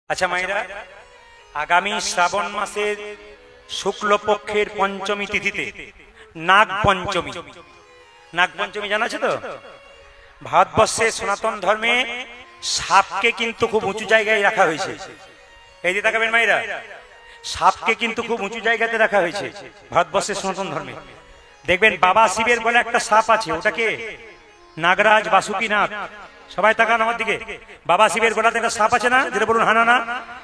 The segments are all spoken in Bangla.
আচ্ছা মায়েরা, আগামী শ্রাবণ মাসের শুক্লপক্ষের পঞ্চমী তিথিতে নাগ পঞ্চমী, নাগ পঞ্চমী জানা আছে তো? ভারতবর্ষে সনাতন ধর্মে সাপকে কিন্তু খুব উঁচু জায়গায় রাখা হয়েছে। এই যে তাকাবেন মায়েরা, সাপকে কিন্তু খুব উঁচু জায়গাতে রাখা হয়েছে ভারতবর্ষের সনাতন ধর্মে। দেখবেন বাবা শিবের বলে একটা সাপ আছে, ওটাকে নাগরাজ বাসুকীনাথ। সবাই তাকান আমার দিকে। বাবা শিবের গলাতে একটা সাপ আছে না? জোরে বলুন হানা না,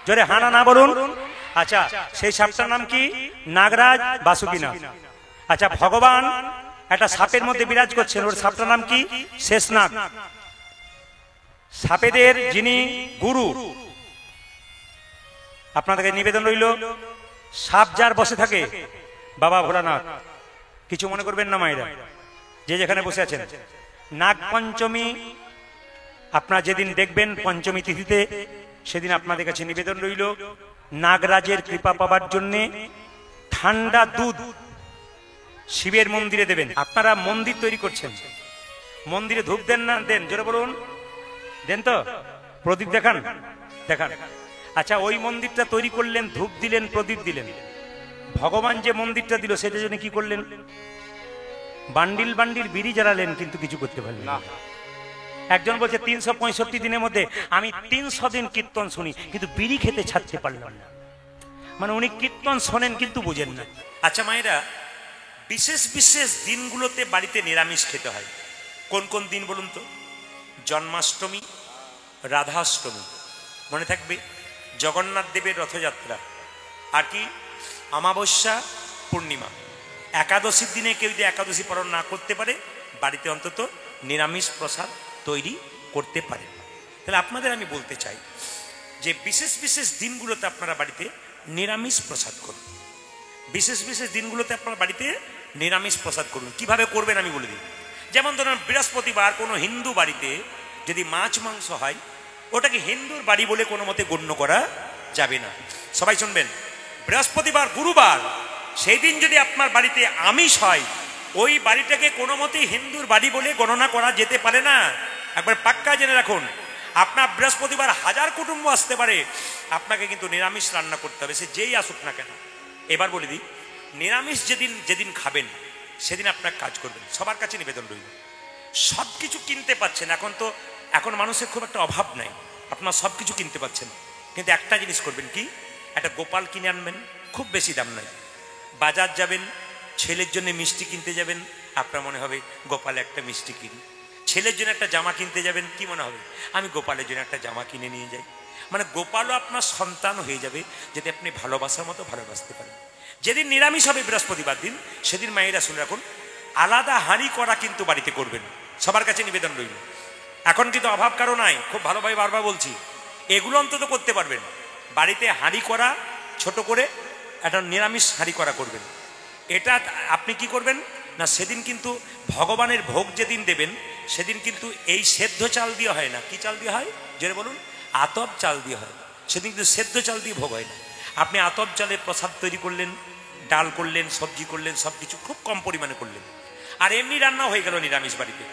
জোরে হানা না বলুন। আচ্ছা, সেই সাপটার নাম কি? নাগরাজ বাসুকীনাথ। আচ্ছা, ভগবান একটা সাপের মধ্যে বিরাজ করছেন, ওর সাপটার নাম কি? শেষনাগ। সাপেদের যিনি গুরু, আপনাদেরকে নিবেদন রইল, সাপ যার বসে থাকে বাবা ভোলানাথ। কিছু মনে করবেন না মায়েরা, যে যেখানে বসে আছেন। নাগ পঞ্চমী আপনারা যেদিন দেখবেন পঞ্চমী তিথিতে, সেদিন আপনাদের কাছে নিবেদন রইল নাগরাজের কৃপা পাবার জন্য ঠান্ডা দুধ শিবের মন্দিরে দেবেন। আপনারা মন্দির তৈরি করছেন, মন্দিরে ধূপ দেন না দেন? জোরে বলুন, দেন তো? প্রদীপ দেখান, দেখান। আচ্ছা, ওই মন্দিরটা তৈরি করলেন, ধূপ দিলেন, প্রদীপ দিলেন। ভগবান যে মন্দিরটা দিল সেটার জন্য কি করলেন? বান্ডিল বান্ডিল বিড়ি জ্বালালেন, কিন্তু কিছু করতে পারলেন না। একজন বলছে 365 দিনের মধ্যে আমি 300 দিন কীর্তন শুনি, কিন্তু বিড়ি খেতে ছাড়তে পারলাম না। মানে উনি কীর্তন শোনেন কিন্তু বুঝেন না। আচ্ছা মায়েরা, বিশেষ বিশেষ দিনগুলোতে বাড়িতে নিরামিষ খেতে হয়। কোন কোন দিন বলুন তো? জন্মাষ্টমী, রাধাষ্টমী, মনে থাকবে, জগন্নাথ দেবের রথযাত্রা, আর কি অমাবস্যা, পূর্ণিমা। একাদশীর দিনে কেউ যদি একাদশী পালন না করতে পারে, বাড়িতে অন্তত নিরামিষ প্রসাদ তৈরি করতে পারে। তাহলে আপনাদের আমি বলতে চাই যে বিশেষ বিশেষ দিনগুলোতে আপনারা বাড়িতে নিরামিষ প্রসাদ করুন। বিশেষ বিশেষ দিনগুলোতে আপনারা বাড়িতে নিরামিষ প্রসাদ করুন। কিভাবে করবেন আমি বলে দিই। যেমন ধরুন বৃহস্পতিবার কোনো হিন্দু বাড়িতে যদি মাছ মাংস হয়, ওটাকে হিন্দুর বাড়ি বলে কোনো মতে গণ্য করা যাবে না। সবাই শুনবেন, বৃহস্পতিবার, গুরুবার, সেই দিন যদি আপনার বাড়িতে আমিষ হয়, ওই বাড়িটাকে কোনো মতেই হিন্দুর বাড়ি বলে গণনা করা যেতে পারে না। একবার পাক্কা জেনে রাখুন। আপনার বৃহস্পতিবার 1000 কুটুম্ব আসতে পারে, আপনাকে কিন্তু নিরামিষ রান্না করতে হবে, সে যেই আসুক না কেন। এবার বলে দিই, নিরামিষ যেদিন যেদিন খাবেন সেদিন আপনার কাজ করবেন। সবার কাছে নিবেদন রইল, সব কিছু কিনতে পাচ্ছেন, এখন মানুষের খুব একটা অভাব নাই, আপনার সব কিছু কিনতে পাচ্ছেন, কিন্তু একটা জিনিস করবেন কি, একটা গোপাল কিনে আনবেন, খুব বেশি দাম নয়। বাজার যাবেন, ছেলের জন্য মিষ্টি কিনতে যাবেন, আপনার মনে হবে গোপালে একটা মিষ্টি কিনি। ছেলের জন্য একটা জামা কিনতে যাবেন, কি মনে হবে? আমি গোপালের জন্য একটা জামা কিনে নিয়ে যাই। মানে গোপালও আপনার সন্তান হয়ে যাবে, যাতে আপনি ভালোবাসার মতো ভালোবাসতে পারেন। যেদিন নিরামিষ হবে বৃহস্পতিবার দিন, সেদিন মায়েরা শুনে রাখুন, আলাদা হাঁড়ি করা কিন্তু বাড়িতে করবেন। সবার কাছে নিবেদন রইল। এখন কিন্তু অভাব কারো নাই, খুব ভালোভাবে বারবার বলছি, এগুলো অন্তত করতে পারবেন। বাড়িতে হাঁড়ি করা, ছোট করে একটা নিরামিষ হাঁড়ি করা করবেন। এটা আপনি কি করবেন না, সেদিন কিন্তু ভগবানের ভোগ যেদিন দেবেন, সেদিন কিন্তু এই সেদ্ধ চাল দিয়ে হয় না। কি চাল দিয়ে হয়? জোরে বলুন। আতপ চাল দিয়ে হয়। সেদিন কিন্তু সেদ্ধ চাল দিয়ে ভোগ হয় না। আপনি আতপ চালে প্রসাদ তৈরি করলেন, ডাল করলেন, সবজি করলেন, সব কিছু খুব কম পরিমাণে করলেন, আর এমনি রান্না হয়ে গেল নিরামিষ বাড়িতে।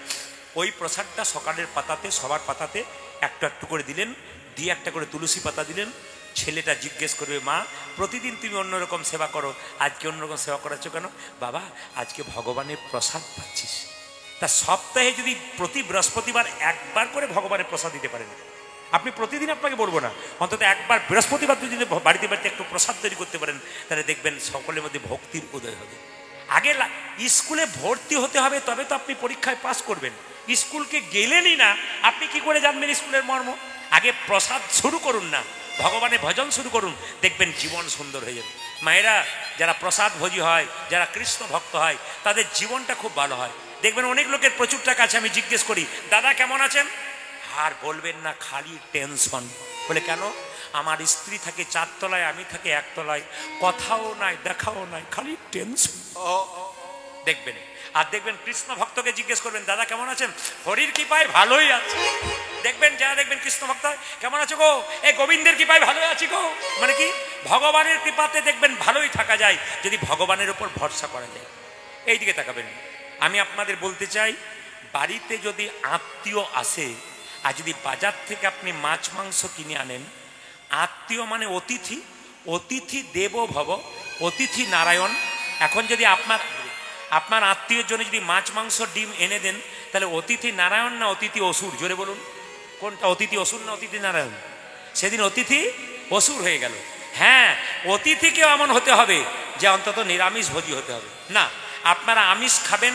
ওই প্রসাদটা সকালের পাতাতে, সবার পাতাতে একটু একটু করে দিলেন, দিয়ে একটা করে তুলসী পাতা দিলেন। ছেলেটা জিজ্ঞেস করবে, মা প্রতিদিন তুমি অন্যরকম সেবা করো, আজকে অন্যরকম সেবা করাচ্ছ কেন? বাবা আজকে ভগবানের প্রসাদ পাচ্ছিস। তা সপ্তাহে যদি প্রতি বৃহস্পতিবার একবার করে ভগবানের প্রসাদ দিতে পারেন, আপনি প্রতিদিন আপনাকে বলবো না, অন্তত একবার বৃহস্পতিবার যদি বাড়িতে বাড়িতে একটু প্রসাদ তৈরি করতে পারেন, তাহলে দেখবেন সকলের মধ্যে ভক্তির উদয় হবে। আগে স্কুলে ভর্তি হতে হবে, তবে তো আপনি পরীক্ষায় পাস করবেন। স্কুলকে গেলেনই না, আপনি কি করে জানবেন স্কুলের মর্ম? আগে প্রসাদ শুরু করুন না, ভগবানের ভজন শুরু করুন, দেখবেন জীবন সুন্দর হয়ে যাবে। মায়েরা, যারা প্রসাদ ভোজী হয়, যারা কৃষ্ণ ভক্ত হয়, তাদের জীবনটা খুব ভালো হয়। দেখবেন অনেক লোকের প্রচুর টাকা আছে, আমি জিজ্ঞেস করি, দাদা কেমন আছেন? আর বলবেন না, খালি টেনশন। বলে কেন? আমার স্ত্রী থাকে 4 তলায়, আমি থাকি 1 তলায়, কথাও নাই, দেখাও নাই, খালি টেনশন। দেখবেন। আর দেখবেন কৃষ্ণ ভক্তকে জিজ্ঞেস করবেন, দাদা কেমন আছেন? হরির কৃপায় ভালোই আছে। দেখবেন যারা দেখবেন কৃষ্ণ ভক্ত, কেমন আছো গো? এই গোবিন্দের কৃপায় ভালোই আছি গো। মানে কি, ভগবানের কৃপাতে দেখবেন ভালোই থাকা যায়, যদি ভগবানের উপর ভরসা করা যায়। এই দিকে তাকাবেন। আমি আপনাদের বলতে চাই, বাড়িতে যদি আত্মীয় আসে, আর যদি বাজার থেকে আপনি মাছ মাংস কিনে আনেন, আত্মীয় মানে অতিথি, অতিথি দেব ভব, অতিথি নারায়ণ। এখন যদি আপনার আত্মীয়ের জন্য যদি মাছ মাংস ডিম এনে দেন, তাহলে অতিথি নারায়ণ না অতিথি অসুর? জোরে বলুন, কোনটা? অতিথি অসুর না অতিথি নারায়ণ? সেদিন অতিথি অসুর হয়ে গেল। হ্যাঁ, অতিথিকেও এমন হতে হবে যে অন্তত নিরামিষ ভোজী হতে হবে না। আপনারা আমিষ খাবেন,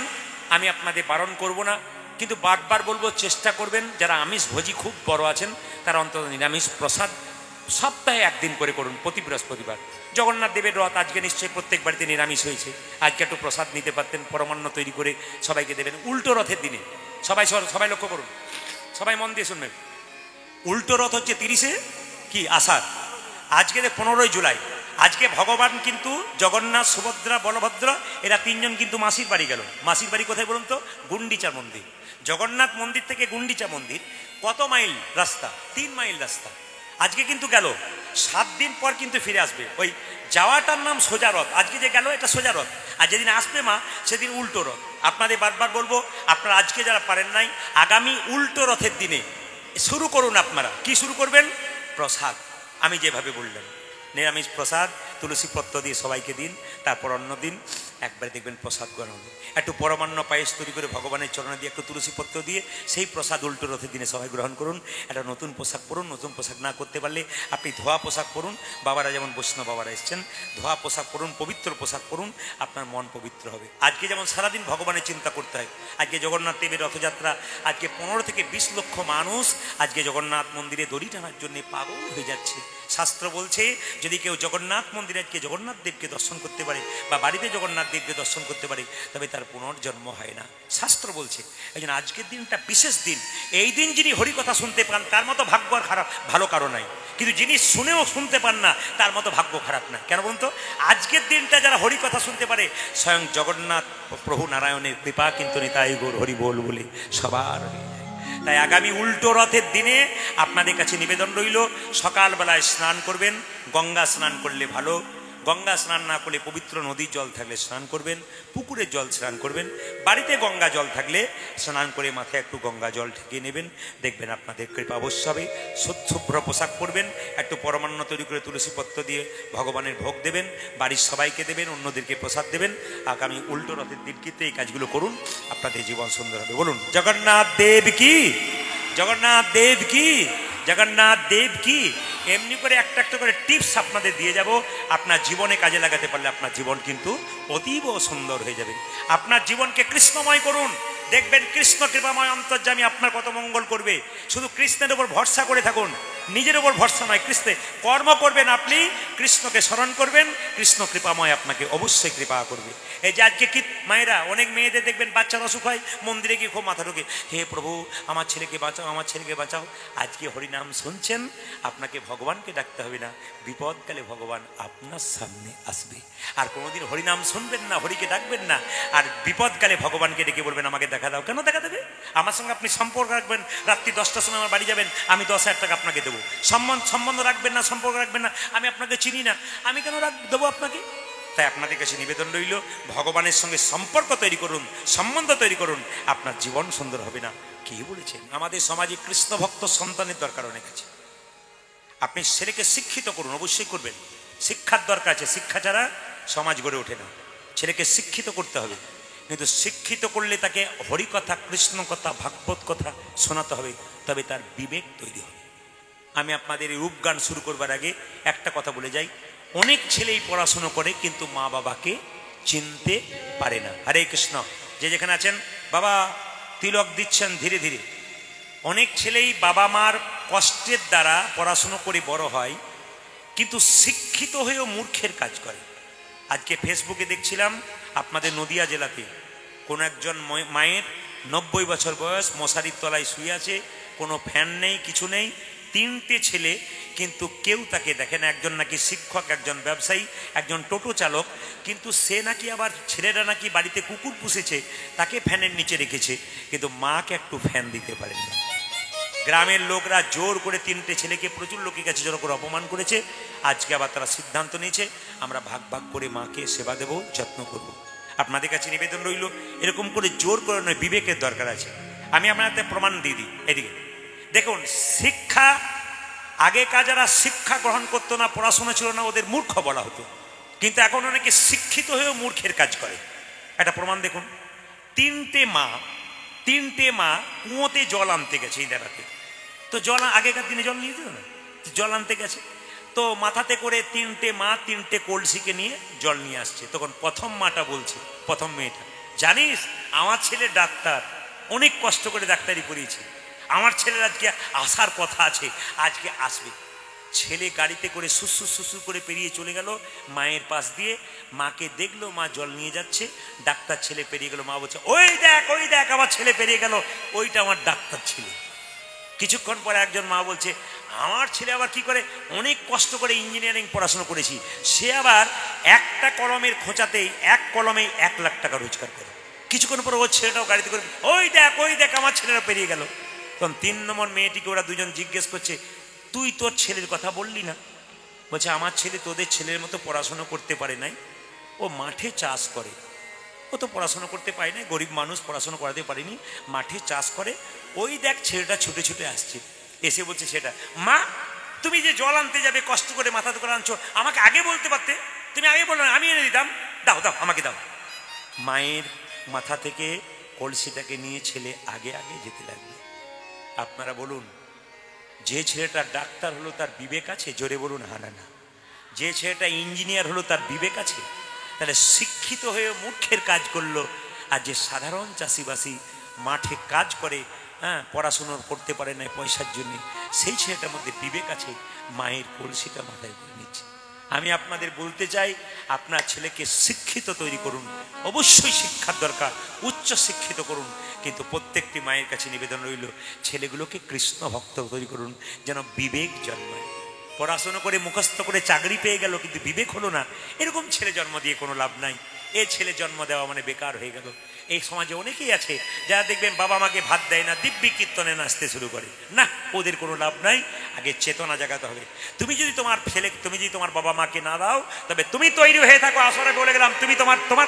আমি আপনাদের বারণ করব না, কিন্তু বারবার বলবো চেষ্টা করবেন যারা আমিষ ভোজী খুব বড় আছেন তারা অন্তত নিরামিষ প্রসাদ সপ্তাহে একদিন করে করুন, প্রতি বৃহস্পতিবার। জগন্নাথ দেবের রথ, আজকে নিশ্চয়ই প্রত্যেক বাড়িতে নিরামিষ হয়েছে, আজকে একটু প্রসাদ নিতে পারতেন, পরমান্ন তৈরি করে সবাইকে দেবেন। উল্টো রথের দিনে সবাই লক্ষ্য করুন, সবাই মন দিয়ে শুনবেন। উল্টো রথ হচ্ছে 30-এ কি আষাঢ়, আজকে 15ই জুলাই। আজকে ভগবান কিন্তু জগন্নাথ, সুভদ্রা, বলভদ্র এরা তিনজন কিন্তু মাসির বাড়ি গেল। মাসির বাড়ি কোথায় বলুন তো? গুন্ডিচা মন্দির। জগন্নাথ মন্দির থেকে গুন্ডিচা মন্দির কত মাইল রাস্তা? 3 মাইল রাস্তা। আজকে কিন্তু গেল, 7 দিন পর কিন্তু ফিরে আসবে। ওই যাওয়াটার নাম সোজা রথ, আজকে যে গেল এটা সোজা রথ, আর যেদিন আসবে মা সেদিন উল্টো রথ। আপনাদের বারবার বলবো, আপনারা আজকে যারা পারেন নাই, আগামী উল্টো রথের দিনে শুরু করুন। আপনারা কি শুরু করবেন? প্রসাদ। আমি যেভাবে বললাম, নিরামিষ প্রসাদ তুলসী পত্র দিয়ে সবাইকে দিন, তারপর অন্য দিন একবারে দেখবেন প্রসাদ গ্রহণ হবে। একটু পরমান্ন পায়েস তৈরি করে ভগবানের চরণে দিয়ে একটু তুলসী পত্র দিয়ে সেই প্রসাদ উল্টো রথের দিনে সবাই গ্রহণ করুন। একটা নতুন পোশাক পরুন, নতুন পোশাক না করতে পারলে আপনি ধোয়া পোশাক পরুন। বাবারা যেমন বৈষ্ণব বাবারা এসছেন, ধোয়া পোশাক পরুন, পবিত্র পোশাক পরুন, আপনার মন পবিত্র হবে। আজকে যেমন সারাদিন ভগবানের চিন্তা করতে হয়, আজকে জগন্নাথ দেবের রথযাত্রা, আজকে 15 থেকে 20 লক্ষ মানুষ আজকে জগন্নাথ মন্দিরে দড়ি টানার জন্য পাগল হয়ে যাচ্ছে। শাস্ত্র বলছে যদি কেউ জগন্নাথ মন্দিরে আজকে জগন্নাথ দেবকে দর্শন করতে পারে বা বাড়িতে জগন্নাথ দেবকে দর্শন করতে পারে, তবে তার পুনর্জন্ম হয় না, শাস্ত্র বলছে। এই জন্য আজকের দিনটা বিশেষ দিন। এই দিন যিনি হরিকথা শুনতে পান তার মতো ভাগ্য আর খারাপ ভালো কারো নাই, কিন্তু যিনি শুনেও শুনতে পান না তার মতো ভাগ্য খারাপ না। কেন বলুন তো? আজকের দিনটা যারা হরিকথা শুনতে পারে, স্বয়ং জগন্নাথ প্রভু নারায়ণের কৃপা কিন্তু নিতাই গৌর হরি বল বলে সবার হয়ে যায়। তাই আগামী উল্টো রথের দিনে আপনাদের কাছে নিবেদন রইল, সকালবেলায় স্নান করবেন। গঙ্গা স্নান করলে ভালো, গঙ্গা স্নান না করলে পবিত্র নদীর জল থাকলে স্নান করবেন, পুকুরের জল স্নান করবেন। বাড়িতে গঙ্গা জল থাকলে স্নান করে মাথায় একটু গঙ্গা জল ঠেকিয়ে নেবেন, দেখবেন আপনাদের কৃপা অবশ্য হবে। শুভ্র পোশাক পরবেন, একটু পরমান্ন তৈরি করে তুলসী পত্র দিয়ে ভগবানের ভোগ দেবেন, বাড়ির সবাইকে দেবেন, অন্যদেরকে প্রসাদ দেবেন। আগামী উল্টো রথের দিন কিন্তু এই কাজগুলো করুন, আপনাদের জীবন সুন্দর হবে। বলুন জগন্নাথ দেব কি, জগন্নাথ দেব কি, জগন্নাথ দেব কি। এমনি করে একটা একটা করে টিপস আপনাদের দিয়ে যাব, আপনার জীবনে কাজে লাগাতে পারলে আপনার জীবন কিন্তু অতীব সুন্দর হয়ে যাবে। আপনার জীবনকে কৃষ্ণময় করুন, দেখবেন কৃষ্ণ কৃপাময় অন্তর্যামী আপনার কত মঙ্গল করবে। শুধু কৃষ্ণের উপর ভরসা করে থাকুন, নিজের উপর ভরসা নয়, কৃষ্ণে কর্ম করবেন, আপনি কৃষ্ণকে স্মরণ করবেন, কৃষ্ণ কৃপাময় আপনাকে অবশ্যই কৃপা করবে। এই যে আজকে কি মায়েরা, অনেক মেয়েদের দেখবেন বাচ্চার অসুখ হয়, মন্দিরে গিয়ে খুব মাথা ঢোকে, হে প্রভু আমার ছেলেকে বাঁচাও, আমার ছেলেকে বাঁচাও। আজকে হরিনাম শুনছেন, আপনাকে ভগবানকে ডাকতে হবে না, বিপদকালে ভগবান আপনার সামনে আসবে। আর কোনোদিন হরিনাম শুনবেন না, হরিকে ডাকবেন না, আর বিপদকালে ভগবানকে ডেকে বলবেন আমাকে দেখা দাও। কেন দেখা দেবে? আমার সঙ্গে আপনি সম্পর্ক রাখবেন, রাত্রি 10টার সময় আমার বাড়ি যাবেন, আমি 10,000 টাকা আপনাকে দেবো। সম্বন্ধ রাখবেন না, সম্পর্ক রাখবেন না, আমি আপনাকে চিনি না, আমি কেন দেবো আপনাকে? তাই আপনাদের কাছে নিবেদন রইল, ভগবানের সঙ্গে সম্পর্ক তৈরি করুন, সম্বন্ধ তৈরি করুন, আপনার জীবন সুন্দর হবে না। কে বলেছেন? আমাদের সমাজে কৃষ্ণ ভক্ত সন্তানের দরকার অনেক আছে। আপনি ছেলেকে শিক্ষিত করুন, অবশ্যই করবেন, শিক্ষার দরকার আছে, শিক্ষা ছাড়া সমাজ গড়ে ওঠে না। ছেলেকে শিক্ষিত করতে হবে, কিন্তু শিক্ষিত করলে তাকে হরিকথা, কৃষ্ণ কথা, ভাগবত কথা শোনাতে হবে, তবে তার বিবেক তৈরি হবে। আমি আপনাদের এই রূপগান শুরু করবার আগে একটা কথা বলে যাই, অনেক ছেলেই পড়াশুনো করে কিন্তু মা বাবাকে চিনতে পারে না। হরে কৃষ্ণ। যে যেখানে আছেন, বাবা তিলক দিচ্ছেন ধীরে ধীরে। অনেক ছেলেই বাবা মার কষ্টের দ্বারা পড়াশুনো করে বড় হয়, কিন্তু শিক্ষিত হয়েও মূর্খের কাজ করে। আজকে ফেসবুকে দেখছিলাম আপনাদের নদিয়া জেলাতে কোন একজন মায়ের 90 বছর বয়স, মশারির তলায় শুয়ে আছে, কোনো ফ্যান নেই, কিছু নেই, 3টে ছেলে, কিন্তু কেউ তাকে দেখে না। একজন নাকি শিক্ষক, একজন ব্যবসায়ী, একজন টোটো চালক, কিন্তু সে নাকি আবার, ছেলেরা নাকি বাড়িতে কুকুর পুষেছে, তাকে ফ্যানের নিচে রেখেছে, কিন্তু মাকে একটু ফ্যান দিতে পারেন না। গ্রামের লোকরা জোর করে 3টে ছেলেকে প্রচুর লোকের কাছে জোর করে অপমান করেছে। আজকে আবার তারা সিদ্ধান্ত নিয়েছে আমরা ভাগ ভাগ করে মাকে সেবা দেব, যত্ন করব। আপনাদের কাছে নিবেদন রইল, এরকম করে জোর করে নয়, বিবেকের দরকার আছে। আমি আপনাদের প্রমাণ দিয়ে দিই। এদিকে দেখুন, শিক্ষা আগেকার যারা শিক্ষা গ্রহণ করতো না, পড়াশোনা ছিল না, ওদের মূর্খ বলা হতো। কিন্তু এখন অনেকে শিক্ষিত হয়েও মূর্খের কাজ করে। একটা প্রমাণ দেখুন, তিনটে মা কুয়োতে জল আনতে গেছে এই দাঁড়াতে। তো জল আগেকার দিনে জল নিয়ে যেত না, জল আনতে গেছে, তো মাথাতে করে তিনটে মা তিনটে কলসিকে নিয়ে জল নিয়ে আসছে। তখন প্রথম মাটা বলছে, প্রথম মেয়েটা, জানিস আমার ছেলে ডাক্তার, অনেক কষ্ট করে ডাক্তারি পড়িয়েছে, আমার ছেলের আজকে আসার কথা আছে, আজকে আসবে। ছেলে গাড়িতে করে সুসু সুসু করে পেরিয়ে চলে গেল মায়ের পাশ দিয়ে, মাকে দেখলো মা জল নিয়ে যাচ্ছে, ডাক্তার ছেলে পেরিয়ে গেল, মা বলছে ওই দেখ আমার ছেলে পেরিয়ে গেল, ওইটা আমার ডাক্তার ছেলে। কিছুক্ষণ পরে একজন মা বলছে আমার ছেলে আবার কি করে, অনেক কষ্ট করে ইঞ্জিনিয়ারিং পড়াশোনা করেছি, সে আবার একটা কলমের খোঁচাতেই এক কলমেই 1 লাখ টাকা রোজগার করে। কিছুক্ষণ পরে ওর ছেলেটাও গাড়িতে করে ওই দেখ আমার ছেলেরা পেরিয়ে গেল। তখন 3 নম্বর মেয়েটিকে ওরা দুজন জিজ্ঞেস করছে, তুই তোর ছেলের কথা বললি না? বলছে আমার ছেলে তোদের ছেলের মতো পড়াশোনা করতে পারে নাই, ও মাঠে চাষ করে, ও তো পড়াশোনা করতে পারে নাই, গরিব মানুষ, পড়াশোনা করাতে পারেনি, মাঠে চাষ করে, ওই দেখ ছেলেটা ছুটে ছুটে আসছে। এসে বলছে সেটা, মা তুমি যে জল আনতে যাবে কষ্ট করে মাথাতে করে আনছো, আমাকে আগে বলতে পারতে, তুমি আগে বলো না, আমি এনে দিতাম, দাও আমাকে দাও। মায়ের মাথা থেকে কলসিটাকে নিয়ে ছেলে আগে আগে যেতে লাগবে। আপনারা বলুন, যে ছেলেটা ডাক্তার হলো তার বিবেক আছে? জোরে বলুন হানা না। যে ছেলেটা ইঞ্জিনিয়ার হলো তার বিবেক আছে? তাহলে শিক্ষিত হয়ে মূর্খের কাজ করলো, আর যে সাধারণ চাষিবাসী মাঠে কাজ করে, পড়াশুনো করতে পারে না পয়সার জন্য, সেই ছেলেটার মধ্যে বিবেক আছে, মায়ের কলসিটা মাথায় করে নিচ্ছে। আমি আপনাদের বলতে চাই, আপনার ছেলেকে শিক্ষিত তৈরি করুন, অবশ্যই শিক্ষার দরকার, উচ্চ শিক্ষিত করুন, কিন্তু প্রত্যেকটি মায়ের কাছে নিবেদন রইল, ছেলেগুলোকে কৃষ্ণ ভক্ত তৈরি করুন, যেন বিবেক জন্মায়। পড়াশোনা করে মুখস্থ করে চাকরি পেয়ে গেল কিন্তু বিবেক হলো না, এরকম ছেলে জন্ম দিয়ে কোনো লাভ নাই। এ ছেলে জন্ম দেওয়া মানে বেকার হয়ে গেল। এই সমাজে অনেকেই আছে যারা দেখবেন বাবা মাকে ভাত দেয় না, দিব্যি কীর্তনে নাচতে শুরু করে, না, ওদের কোনো লাভ নাই। আগে চেতনা জাগাতে হবে। তুমি যদি তোমার বাবা মাকে না দাও, তবে তুমি তৈরি হয়ে থাকো, আসরে বলে গেলাম, তুমি তোমার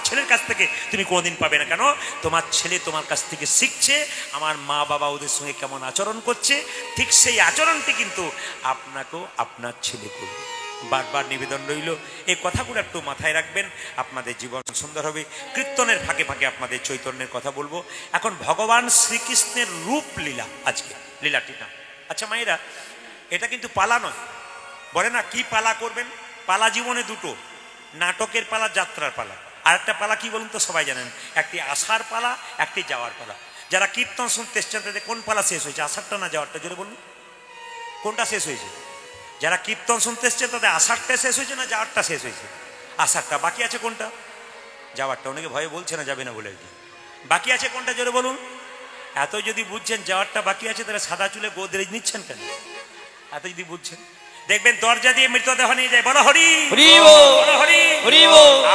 ছেলের কাছ থেকে তুমি কোনোদিন পাবে না। কেন? তোমার ছেলে তোমার কাছ থেকে শিখছে আমার মা বাবা ওদের সঙ্গে কেমন আচরণ করছে, ঠিক সেই আচরণটি কিন্তু আপনাকেও আপনার ছেলে করবে। বারবার নিবেদন রইল, এই কথাগুলো একটু মাথায় রাখবেন, আপনাদের জীবন সুন্দর হবে। কীর্তনের ফাঁকে ফাঁকে আপনাদের চৈতন্যের কথা বলবো। এখন ভগবান শ্রীকৃষ্ণের রূপ লীলা, আজকে লীলাটি না। আচ্ছা মায়েরা, এটা কিন্তু পালা নয়, বলে না কি পালা করবেন? পালা জীবনে দুটো, নাটকের পালা, যাত্রার পালা। আর একটা পালা কি বলুন তো, সবাই জানেন, একটি আসার পালা, একটি যাওয়ার পালা। যারা কীর্তন শুনতে এসছেন তাদের কোন পালা শেষ হয়েছে, আসারটা না যাওয়ারটা? জোরে বলুন, কোনটা শেষ হয়েছে? যারা কীর্তন শুনতে এসছে তাদের আসারটা শেষ হয়েছে না যাওয়ারটা শেষ হয়েছে? আসারটা। বাকি আছে কোনটা? যাওয়ারটা। অনেকে ভয়ে বলছে না, যাবে না বলে। বাকি আছে কোনটা? জোরে বলুন। এত যদি বুঝছেন যাওয়ারটা বাকি আছে, তাহলে সাদা চুলে গোদরেজ নিচ্ছেন কেন? এত যদি বুঝছেন, দেখবেন দরজা দিয়ে মৃতদেহ নিয়ে যায়, বলো হরি বলো হরি।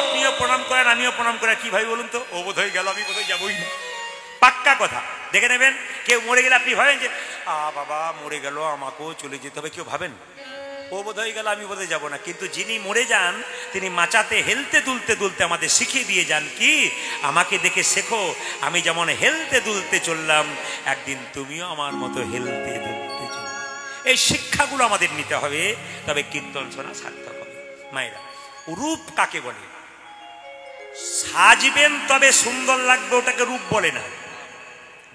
আপনিও প্রণাম করেন, আমিও প্রণাম করেন, কি ভাই বলুন তো? ও বোধ হয়ে গেল, আমি বোধ হয় যাবই না। পাক্কা কথা। দেখে নেবেন, কেউ মরে গেলে আপনি ভাবেন যে বাবা মরে গেল, আমাকেও চলে যেতে হবে, কেউ ভাবেন ও বোধ হয়ে গেল, আমি বোধহয় যাবো না। কিন্তু যিনি মরে যান, তিনি মাচাতে হেলতে দুলতে দুলতে আমাদের শিখিয়ে দিয়ে যান কি, আমাকে দেখে শেখো, আমি যেমন হেলতে দুলতে চললাম, একদিন তুমিও আমার মতো হেলতে দুলতে চলবে। এই শিক্ষাগুলো আমাদের নিতে হবে, তবে কীর্তন শোনা সার্থক হবে। মায়েরা, রূপ কাকে বলে? সাজবেন তবে সুন্দর লাগবে, ওটাকে রূপ বলে না।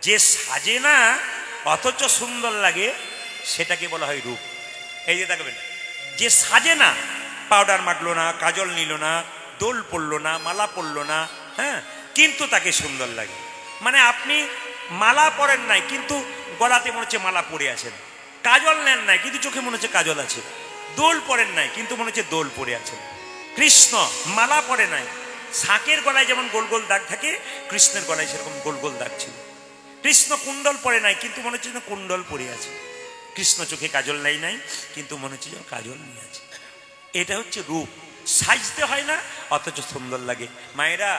যে সাজে না অথচ সুন্দর লাগে, সেটাকে বলা হয় রূপ। এই যে দেখবেন, যে সাজে না, পাউডার মাখলো না, কাজল নিল না, দোল পড়লো না, মালা পড়লো না, কিন্তু তাকে সুন্দর লাগে। মানে আপনি মালা পরেন নাই কিন্তু গলাতে মনে হচ্ছে মালা পরে আছেন, কাজল নেন নাই কিন্তু চোখে মনে হচ্ছে কাজল আছে, দোল পরেন নাই কিন্তু মনে হচ্ছে দোল পরে আছেন। কৃষ্ণ মালা পরে নাই, শাঁকের গলায় যেমন গোল গোল দাগ থাকে, কৃষ্ণের গলায় সেরকম গোল গোল দাগ ছিল। কৃষ্ণ কুণ্ডল পরে নাই কিন্তু মনে হচ্ছে না কুণ্ডল পরে আছে। কৃষ্ণ চোখে কাজল নাই কিন্তু মনে হচ্ছে যেন কাজল নিয়ে আছে। এটা হচ্ছে রূপ। সাজতে হয় না অথচ সুন্দর লাগে। মায়েরা,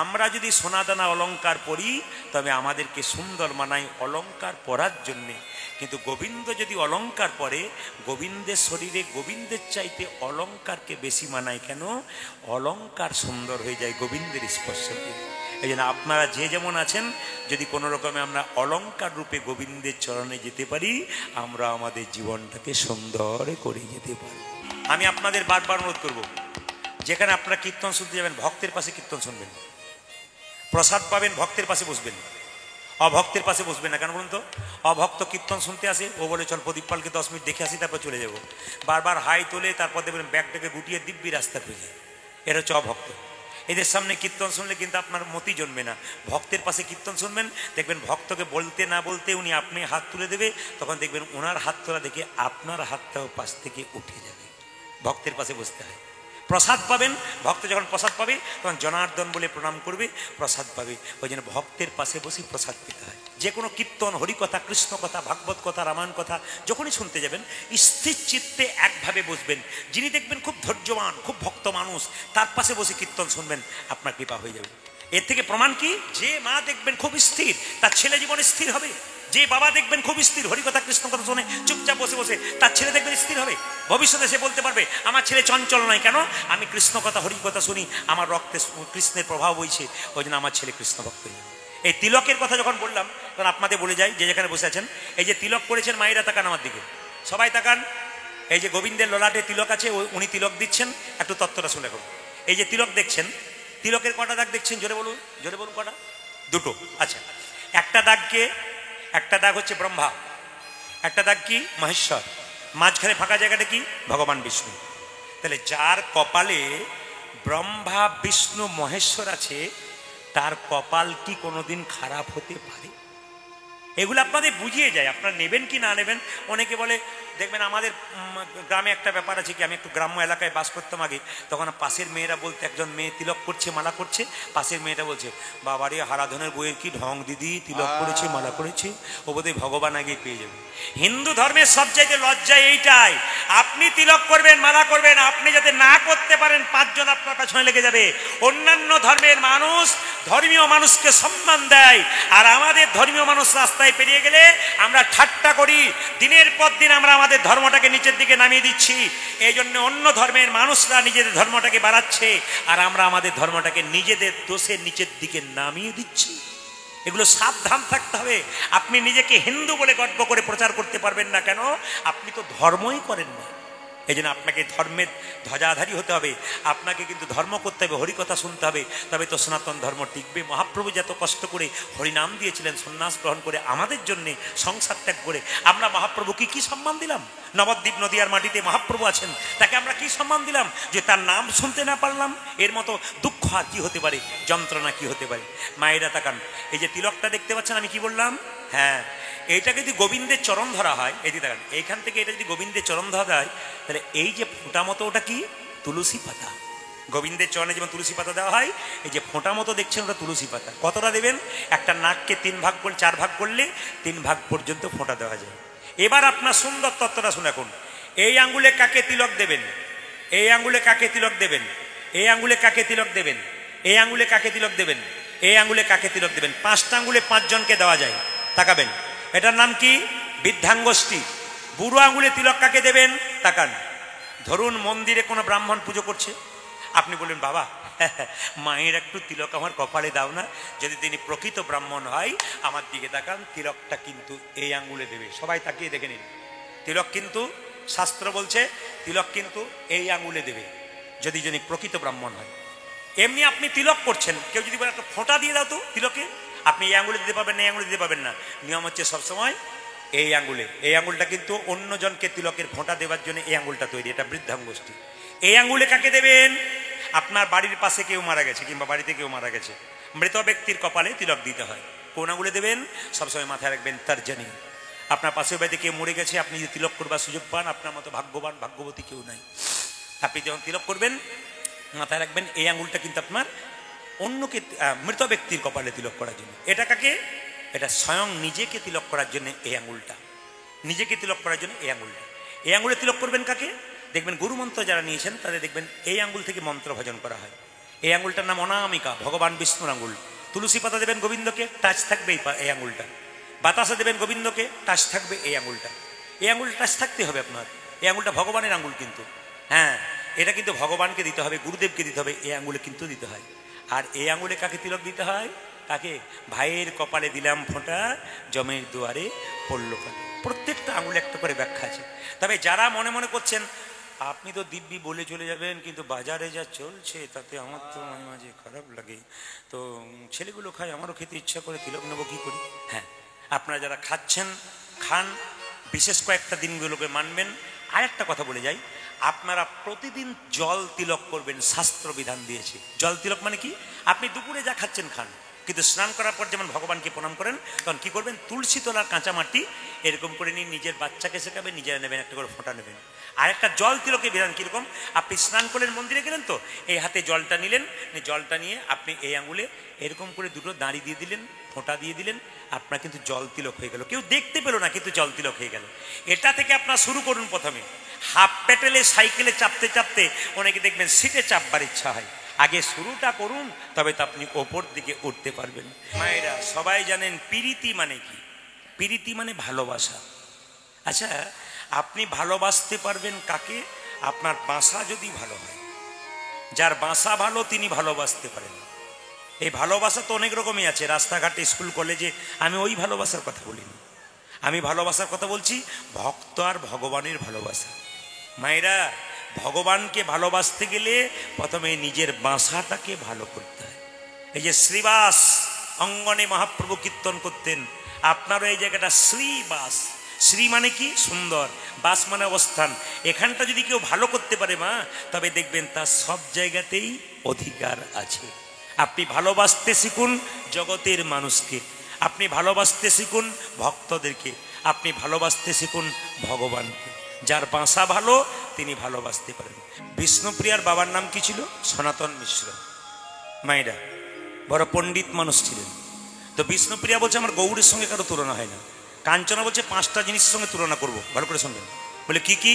আমরা যদি সোনাদানা অলংকার পরি, তবে আমাদেরকে সুন্দর মানায় অলংকার পরার জন্যে। কিন্তু গোবিন্দ যদি অলংকার পরে, গোবিন্দের শরীরে গোবিন্দের চাইতে অলংকারকে বেশি মানায়। কেন? অলংকার সুন্দর হয়ে যায় গোবিন্দের স্পর্শ দিয়ে। এই জন্য আপনারা যে যেমন আছেন, যদি কোনো রকমে আমরা অলংকার রূপে গোবিন্দের চরণে যেতে পারি, আমরা আমাদের জীবনটাকে সুন্দর করে যেতে পারি। আমি আপনাদের বারবার অনুরোধ করব, যেখানে আপনারা কীর্তন শুনতে যাবেন, ভক্তের পাশে কীর্তন শুনবেন। প্রসাদ পাবেন, ভক্তের পাশে বসবেন, অভক্তের পাশে বসবেন না। কেন বলুন তো? অভক্ত কীর্তন শুনতে আসে, ও বলে চল প্রদীপ পালকে 10 মিনিট দেখে আসি, তারপর চলে যাবো। বারবার হাই তোলে, তারপর দেখবেন ব্যাগটাকে গুটিয়ে দিব্যি রাস্তা খুঁজে। এরা হচ্ছে অভক্ত। এদের সামনে কীর্তন শুনলে কিন্তু আপনার মতি জন্মে না। ভক্তের পাশে কীর্তন শুনবেন, দেখবেন ভক্তকে বলতে না বলতে উনি আপনি হাত তুলে দেবে, তখন দেখবেন ওনার হাত তোলা দেখে আপনার হাতটাও পাশ থেকে উঠে যাবে। ভক্তের পাশে বসতে হয়। প্রসাদ পাবেন, ভক্ত যখন প্রসাদ পাবে তখন জনার্দন বলে প্রণাম করবে, প্রসাদ পাবে। ওই জন্য ভক্তের পাশে বসে প্রসাদ পেতে হয়। যে কোনো কীর্তন, হরিকথা, কৃষ্ণ কথা, ভাগবত কথা, রামায়ণ কথা যখনই শুনতে যাবেন, স্থির চিত্তে একভাবে বসবেন। যিনি দেখবেন খুব ধৈর্যবান, খুব ভক্ত মানুষ, তার পাশে বসে কীর্তন শুনবেন, আপনার কৃপা হয়ে যাবে। এর থেকে প্রমাণ কি? যে মা দেখবেন খুব স্থির, তার ছেলে জীবনে স্থির হবে। যে বাবা দেখবেন খুব স্থির, হরিকথা কৃষ্ণ কথা শুনে চুপচাপ বসে বসে, তার ছেলে দেখবেন স্থির হবে। ভবিষ্যতে সে বলতে পারবে আমার ছেলে চঞ্চল নয়, কেন? আমি কৃষ্ণ কথা, হরিকথা শুনি, আমার রক্তে কৃষ্ণের প্রভাব বইছে, ওই জন্য আমার ছেলে কৃষ্ণ ভক্ত হয়ে যাবে। এই তিলকের কথা যখন বললাম, তখন আপনাদের বলে যাই, যে যেখানে বসে আছেন, এই যে তিলক করেছেন, মায়েরা তাকান আমার দিকে, সবাই তাকান। এই যে গোবিন্দের ললাটে তিলক আছে, উনি তিলক দিচ্ছেন, একটু তত্ত্বটা শুনে রাখুন। এই যে তিলক দেখছেন, তিলকের কটা দাগ দেখছেন? জোরে বলুন, জোরে বলুন কটা? দুটো। আচ্ছা, একটা দাগকে, একটা দাগ হচ্ছে ব্রহ্মা, একটা দাগ কি? মহেশ্বর, মাঝখানে ফাঁকা জায়গাটা কি? ভগবান বিষ্ণু। তাহলে যার কপালে ব্রহ্মা, বিষ্ণু, মহেশ্বর আছে, তার কপাল কি কোনোদিন খারাপ হতে পারে? এগুলো আপনাদের বুঝিয়ে যায়, আপনারা নেবেন কি না নেবেন। অনেকে বলে, দেখবেন আমাদের গ্রামে একটা ব্যাপার আছে কি, আমি একটু গ্রাম্য এলাকায় বাস করতাম আগে, তখন পাশের মেয়েরা বলতে, একজন মেয়ে তিলক করছে, মালা করছে, পাশের মেয়েটা বলছে, বাবারে হারাধনের বইয়ের কি ঢং দিদি, তিলক করেছে, মালা করেছে, ও বোধহয় ভগবান আগে পেয়ে যাবে। হিন্দু ধর্মের সবচাইতে লজ্জা এইটাই, আপনি তিলক করবেন, মালা করবেন, আপনি যাতে না করতে পারেন, 5 জন আপনার পেছনে লেগে যাবে। অন্যান্য ধর্মের মানুষ ধর্মীয় মানুষকে সম্মান দেয়, আর আমাদের ধর্মীয় মানুষ রাস্তায় পেরিয়ে গেলে আমরা ঠাট্টা করি। দিনের পর দিন আমরা আমাদের ধর্মটাকে নিচের দিকে নামিয়ে দিচ্ছি। এই জন্য অন্য ধর্মের মানুষরা নিজেদের ধর্মটাকে বাড়াচ্ছে, আর আমরা আমাদের ধর্মটাকে নিজেদের দোষের নিচের দিকে নামিয়ে দিচ্ছি। এগুলো সাবধান থাকতে হবে। আপনি নিজেকে হিন্দু বলে গর্ব করে প্রচার করতে পারবেন না, কেন? আপনি তো ধর্মই করেন না। এই জন্য আপনাকে ধর্মের ধ্বজাধারী হতে হবে, আপনাকে কিন্তু ধর্ম করতে হবে, হরিকথা শুনতে হবে, তবে তো সনাতন ধর্ম টিকবে। মহাপ্রভু যত কষ্ট করে হরিনাম দিয়েছিলেন, সন্ন্যাস গ্রহণ করে আমাদের জন্যে, সংসার ত্যাগ করে, আমরা মহাপ্রভুকে কি সম্মান দিলাম? নবদ্বীপ নদিয়ার মাটিতে মহাপ্রভু আছেন, তাকে আমরা কি সম্মান দিলাম? যে তার নাম শুনতে না পারলাম, এর মতো দুঃখ আর কি হতে পারে, যন্ত্রণা কি হতে পারে? মায়েরা তাকান, এই যে তিলকটা দেখতে পাচ্ছেন, আমি কি বললাম? হ্যাঁ, এইটা যদি গোবিন্দের চরণ ধরা হয়, এই যে দেখেন এইখান থেকে এটা যদি গোবিন্দের চরণ ধরা হয়, তাহলে এই যে ফোঁটা মতো, ওটা কি? তুলসী পাতা। গোবিন্দের চরণে যেমন তুলসী পাতা দেওয়া হয়, এই যে ফোঁটা মতো দেখছেন, ওটা তুলসী পাতা। কতটা দেবেন? একটা নাককে 3 ভাগ করলে, 4 ভাগ করলে 3 ভাগ পর্যন্ত ফোঁটা দেওয়া যায়। এবার আপনার সুন্দর তত্ত্বটা শুনে রাখুন। এই আঙ্গুলে কাকে তিলক দেবেন? এই আঙ্গুলে কাকে তিলক দেবেন? এই আঙ্গুলে কাকে তিলক দেবেন? এই আঙ্গুলে কাকে তিলক দেবেন? এই আঙ্গুলে কাকে তিলক দেবেন? 5টা আঙ্গুলে 5 জনকে দেওয়া যায়। তাকাবেন, এটার নাম কি? বৃদ্ধাঙ্গুষ্ঠী। বুড়ো আঙ্গুলে তিলক কাকে দেবেন? তাকান। ধরুন মন্দিরে কোনো ব্রাহ্মণ পুজো করছে, আপনি বললেন, বাবা মায়ের একটু তিলক আমার কপালে দাও না। যদি তিনি প্রকৃত ব্রাহ্মণ হয়, আমার দিকে তাকান, তিলকটা কিন্তু এই আঙ্গুলে দেবে। সবাই তাকিয়ে দেখে নিন, তিলক কিন্তু শাস্ত্র বলছে তিলক কিন্তু এই আঙ্গুলে দেবে, যদি যিনি প্রকৃত ব্রাহ্মণ হয়। এমনি আপনি তিলক করছেন, কেউ যদি বলে একটা ফোঁটা দিয়ে দাও তো তিলকে, আপনি এই আঙ্গুলে দিতে পারবেন না, এই আঙ্গুলে দিতে পারবেন না। নিয়ম হচ্ছে সবসময় এই আঙ্গুলে। এই আঙ্গুলটা কিন্তু অন্যজনকে তিলকের ফোঁটা দেওয়ার জন্য এই আঙ্গুলটা তৈরি, এটা বৃদ্ধাঙ্গুষ্ঠী। এই আঙ্গুলে কাকে দেবেন? আপনার বাড়ির পাশে কেউ মারা গেছে, কিংবা বাড়িতে কেউ মারা গেছে, মৃত ব্যক্তির কপালে তিলক দিতে হয়। কোন আঙ্গুলে দেবেন? সবসময় মাথায় রাখবেন, তর্জনী। আপনার পাশের বাড়িতে কেউ মরে গেছে, আপনি যদি তিলক করবার সুযোগ পান, আপনার মতো ভাগ্যবান ভাগ্যবতী কেউ নাই। আপনি যখন তিলক করবেন, মাথায় রাখবেন এই আঙ্গুলটা কিন্তু আপনার অন্যকে, মৃত ব্যক্তির কপালে তিলক করার জন্য। এটা কাকে? এটা স্বয়ং নিজেকে তিলক করার জন্য এই আঙ্গুলটা, নিজেকে তিলক করার জন্য এই আঙ্গুলটা। এই আঙ্গুলে তিলক করবেন কাকে? দেখবেন গুরুমন্ত্র যারা নিয়েছেন তাদের দেখবেন এই আঙ্গুল থেকে মন্ত্র ভজন করা হয়। এই আঙ্গুলটার নাম অনামিকা, ভগবান বিষ্ণুর আঙ্গুল। তুলসী পাতা দেবেন গোবিন্দকে, টাচ থাকবে এই আঙ্গুলটা। বাতাসা দেবেন গোবিন্দকে, টাচ থাকবে এই আঙ্গুলটা। এই আঙ্গুলটা টাচ থাকতে হবে আপনার। এই আঙ্গুলটা ভগবানের আঙ্গুল কিন্তু, হ্যাঁ, এটা কিন্তু ভগবানকে দিতে হবে, গুরুদেবকে দিতে হবে, এই আঙ্গুলে কিন্তু দিতে হয়। আর এই আঙুলে কাকে তিলক দিতে হয়? কাকে? ভাইয়ের কপালে দিলাম ফোঁটা, জমের দুয়ারে পড়ল কাটে। প্রত্যেকটা আঙুলে একটা করে ব্যাখ্যা আছে। তবে যারা মনে মনে করছেন আপনি তো দিব্যি বলে চলে যাবেন, কিন্তু বাজারে যা চলছে তাতে আমার তো মাঝে মাঝে খারাপ লাগে, তো ছেলেগুলো খায়, আমারও খেতে ইচ্ছা করে, তিলক নেবো কী করি? হ্যাঁ, আপনারা যারা খাচ্ছেন খান, বিশেষ কয়েকটা দিনগুলোকে মানবেন। আর একটা কথা বলে যাই, আপনারা প্রতিদিন জল তিলক করবেন, শাস্ত্র বিধান দিয়েছে। জল তিলক মানে কি? আপনি দুপুরে যা খাচ্ছেন খান, কিন্তু স্নান করার পর যেমন ভগবানকে প্রণাম করেন, তখন কি করবেন? তুলসী তলার কাঁচা মাটি এরকম করে নিয়ে নিজের বাচ্চাকে শেখাবেন, নিজেরা নেবেন, একটা করে ফোঁটা নেবেন। আর একটা জল তিলকের বিধান কীরকম? আপনি স্নান করলেন, মন্দিরে গেলেন, তো এই হাতে জলটা নিলেন, জলটা নিয়ে আপনি এই আঙুলে এরকম করে দুটো দাঁড়ি দিয়ে দিলেন, ফোঁটা দিয়ে দিলেন, আপনার কিন্তু জল তিলক হয়ে গেল। কেউ দেখতে পেল না, কিন্তু জল তিলক হয়ে গেল। এটা থেকে আপনার শুরু করুন। প্রথমে হাফ প্যাটেলে সাইকেলে চাপতে চাপতে অনেকে দেখবেন সিটে চাপবার ইচ্ছা হয়। আগে শুরুটা করুন, তবে তো আপনি ওপর দিকে উঠতে পারবেন। মায়েরা সবাই জানেন প্রীতি মানে কি? প্রীতি মানে ভালোবাসা। আচ্ছা, আপনি ভালোবাসতে পারবেন কাকে? আপনার বাসা যদি ভালো হয়। যার বাসা ভালো তিনি ভালোবাসতে পারেন। এই ভালোবাসা তো অনেক রকমই আছে, রাস্তাঘাটে, স্কুল কলেজে। আমি ওই ভালোবাসার কথা বলিনি, আমি ভালোবাসার কথা বলছি ভক্ত আর ভগবানের ভালোবাসা। মায়েরা, ভগবানকে ভালোবাসতে গেলে প্রথমে নিজের বাসাটাকে ভালো করতে হয়। এই যে শ্রীবাস অঙ্গনে মহাপ্রভু কীর্তন করতেন, আপনারও এই জায়গাটা শ্রীবাস। শ্রী মানে কি? সুন্দর। বাস মানে অবস্থান। এখানটা যদি কেউ ভালো করতে পারে মা, তবে দেখবেন তার সব জায়গাতেই অধিকার আছে। আপনি ভালোবাসতে শিখুন জগতের মানুষকে, আপনি ভালোবাসতে শিখুন ভক্তদেরকে, আপনি ভালোবাসতে শিখুন ভগবানকে। যার বাসা ভালো তিনি ভালোবাসতে পারেন। বিষ্ণুপ্রিয়ার বাবার নাম কি ছিল? সনাতন মিশ্র। মায়েরা বড় পণ্ডিত মানুষ ছিলেন। তো বিষ্ণুপ্রিয়া বলছে আমার গৌরের সঙ্গে কারো তুলনা হয় না। কাঞ্চনা বলছে 5টা জিনিসের সঙ্গে তুলনা করব, ভালো করে শুনবেন। বলে কি কি?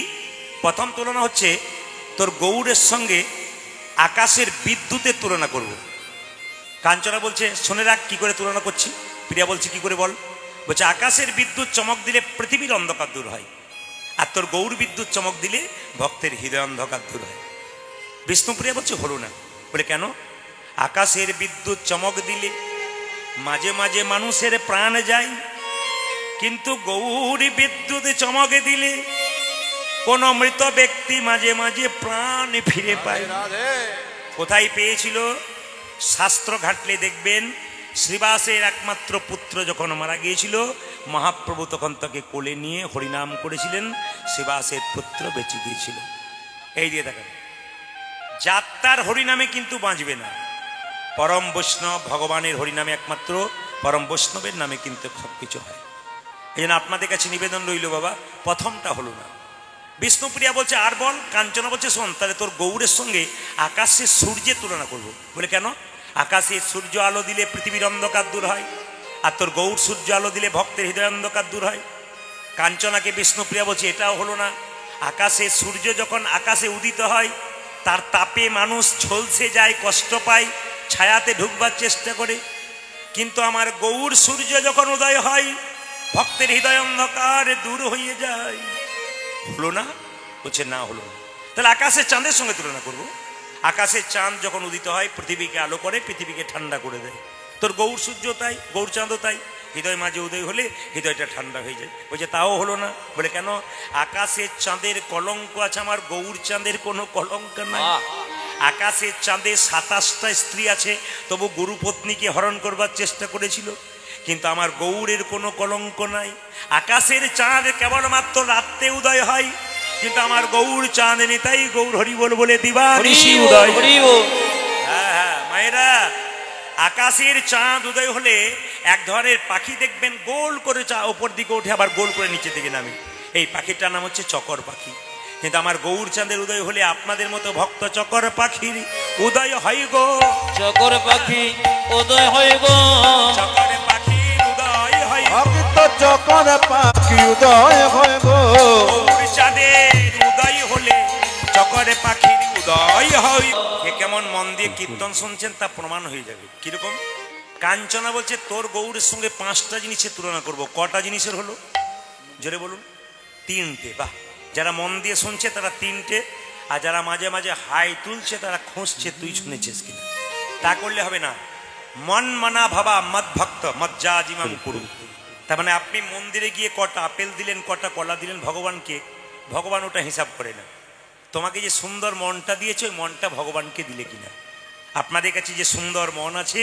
প্রথম তুলনা হচ্ছে তোর গৌরের সঙ্গে আকাশের বিদ্যুতের তুলনা করব। কাঞ্চনা বলছে শুনে রাখ কি করে তুলনা করছি। প্রিয়া বলছে কি করে বল? বলছে আকাশের বিদ্যুৎ চমক দিলে পৃথিবীর অন্ধকার দূর হয়, আর তোর গৌর বিদ্যুৎ চমক দিলে ভক্তের হৃদয় অন্ধকার দূর হয়। বিষ্ণুপ্রিয়া বলছে হলো না। বলে কেন? আকাশের বিদ্যুৎ চমক দিলে মাঝে মাঝে মানুষের প্রাণ যায়, কিন্তু গৌর বিদ্যুৎ চমকে দিলে কোন মৃত ব্যক্তি মাঝে মাঝে প্রাণ ফিরে পায়। কোথায় পেয়েছিল? শাস্ত্র ঘাটলে দেখবেন শ্রীবাসের একমাত্র পুত্র যখন মারা গিয়েছিল, মহাপ্রভু তখন তাকে কোলে নিয়ে হরিনাম করেছিলেন, শ্রীবাসের পুত্র বেঁচে গিয়েছিল। এই দিয়ে দেখেন, যাত্রার হরিনামে কিন্তু বাঁচবে না। পরম বৈষ্ণব ভগবানের হরিনামে একমাত্র পরম বৈষ্ণবের নামে কিন্তু সবকিছু হয়। এই জন্য আপনাদের কাছে নিবেদন রইল বাবা, প্রথমটা হলো না। বিষ্ণুপ্রিয়া বলছে আর বল। কাঞ্চনা বলছে শোন, তাহলে তোর গৌরের সঙ্গে আকাশের সূর্যের তুলনা করব। বলে কেন? আকাশে সূর্য আলো দিলে পৃথিবীর অন্ধকার দূর হয়, আর তোর গৌর সূর্য আলো দিলে ভক্তের হৃদয় অন্ধকার দূর হয়। কাঞ্চনাকে বিষ্ণুপ্রিয়া বলছে এটাও হলো না। আকাশে সূর্য যখন আকাশে উদিত হয়, তার তাপে মানুষ ঝলসে যায়, কষ্ট পায়, ছায়াতে ঢুকবার চেষ্টা করে, কিন্তু আমার গৌর সূর্য যখন উদয় হয়, ভক্তের হৃদয় অন্ধকার দূর হয়ে যায়। হলো না? বলছে না, হলো না। তাহলে আকাশের চাঁদের সঙ্গে তুলনা করব। আকাশের চাঁদ যখন উদিত হয় পৃথিবীকে আলো করে, পৃথিবীকে ঠান্ডা করে দেয়। তোর গৌর সূর্য তাই, গৌর চাঁদও তাই, হৃদয় মাঝে উদয় হলে হৃদয়টা ঠান্ডা হয়ে যায়। বলছে তাও হলো না। বলে কেন? আকাশের চাঁদের কলঙ্ক আছে, আমার গৌর চাঁদের কোনো কলঙ্ক নাই। আকাশের চাঁদে 27টা স্ত্রী আছে, তবু গুরু পত্নীকে হরণ করবার চেষ্টা করেছিল, কিন্তু আমার গৌরের কোনো কলঙ্ক নাই। আকাশের চাঁদ কেবলমাত্র রাত্রে উদয় হয়, কিন্তু আমার গৌর চাঁদ নিতাই গৌর হরি বল বলে দিবানিশি উদয়। হ্যাঁ হ্যাঁ মায়েরা, আকাশের চাঁদ উদয় হলে এক ধরনের পাখি দেখবেন গোল করে ওপর দিকে ওঠে, আবার গোল করে নিচে দিকে নামে। এই পাখিটার নাম হচ্ছে চকর পাখি। কিন্তু আমার গৌর চাঁদের উদয় হলে আপনাদের মতো ভক্ত চকর পাখির উদয় হয় গো। চকর পাখি উদয় হয় গো। চকর পাখির উদয় হয়, ভক্ত চকর পাখি উদয় হয় গো। গৌর চাঁদের উদয় হলে চকর পাখির উদয় হয়। কে কেমন মন দিয়ে কীর্তন শুনছেন তা প্রমাণ হয়ে যাবে। কিরকম? কাঞ্চনা বলছে তোর গৌরের সঙ্গে 5টা জিনিসের তুলনা করব। কটা জিনিসের হলো? জোরে বলুন। 3টে। বাহ, যারা মন দিয়ে শুনছে তারা 3টে, আর যারা মাঝে মাঝে হাই তুলছে তারা খুঁজছে তুই শুনেছিস কিনা। তা করলে হবে না। মন মানা ভাবা মদ ভক্ত মজ্জা জিমাম কুরু। তার মানে আপনি মন্দিরে গিয়ে কটা আপেল দিলেন, কটা কলা দিলেন ভগবানকে, ভগবান ওটা হিসাব করে না। তোমাকে যে সুন্দর মনটা দিয়েছে ওই মনটা ভগবানকে দিলে কিনা। আপনাদের কাছে যে সুন্দর মন আছে,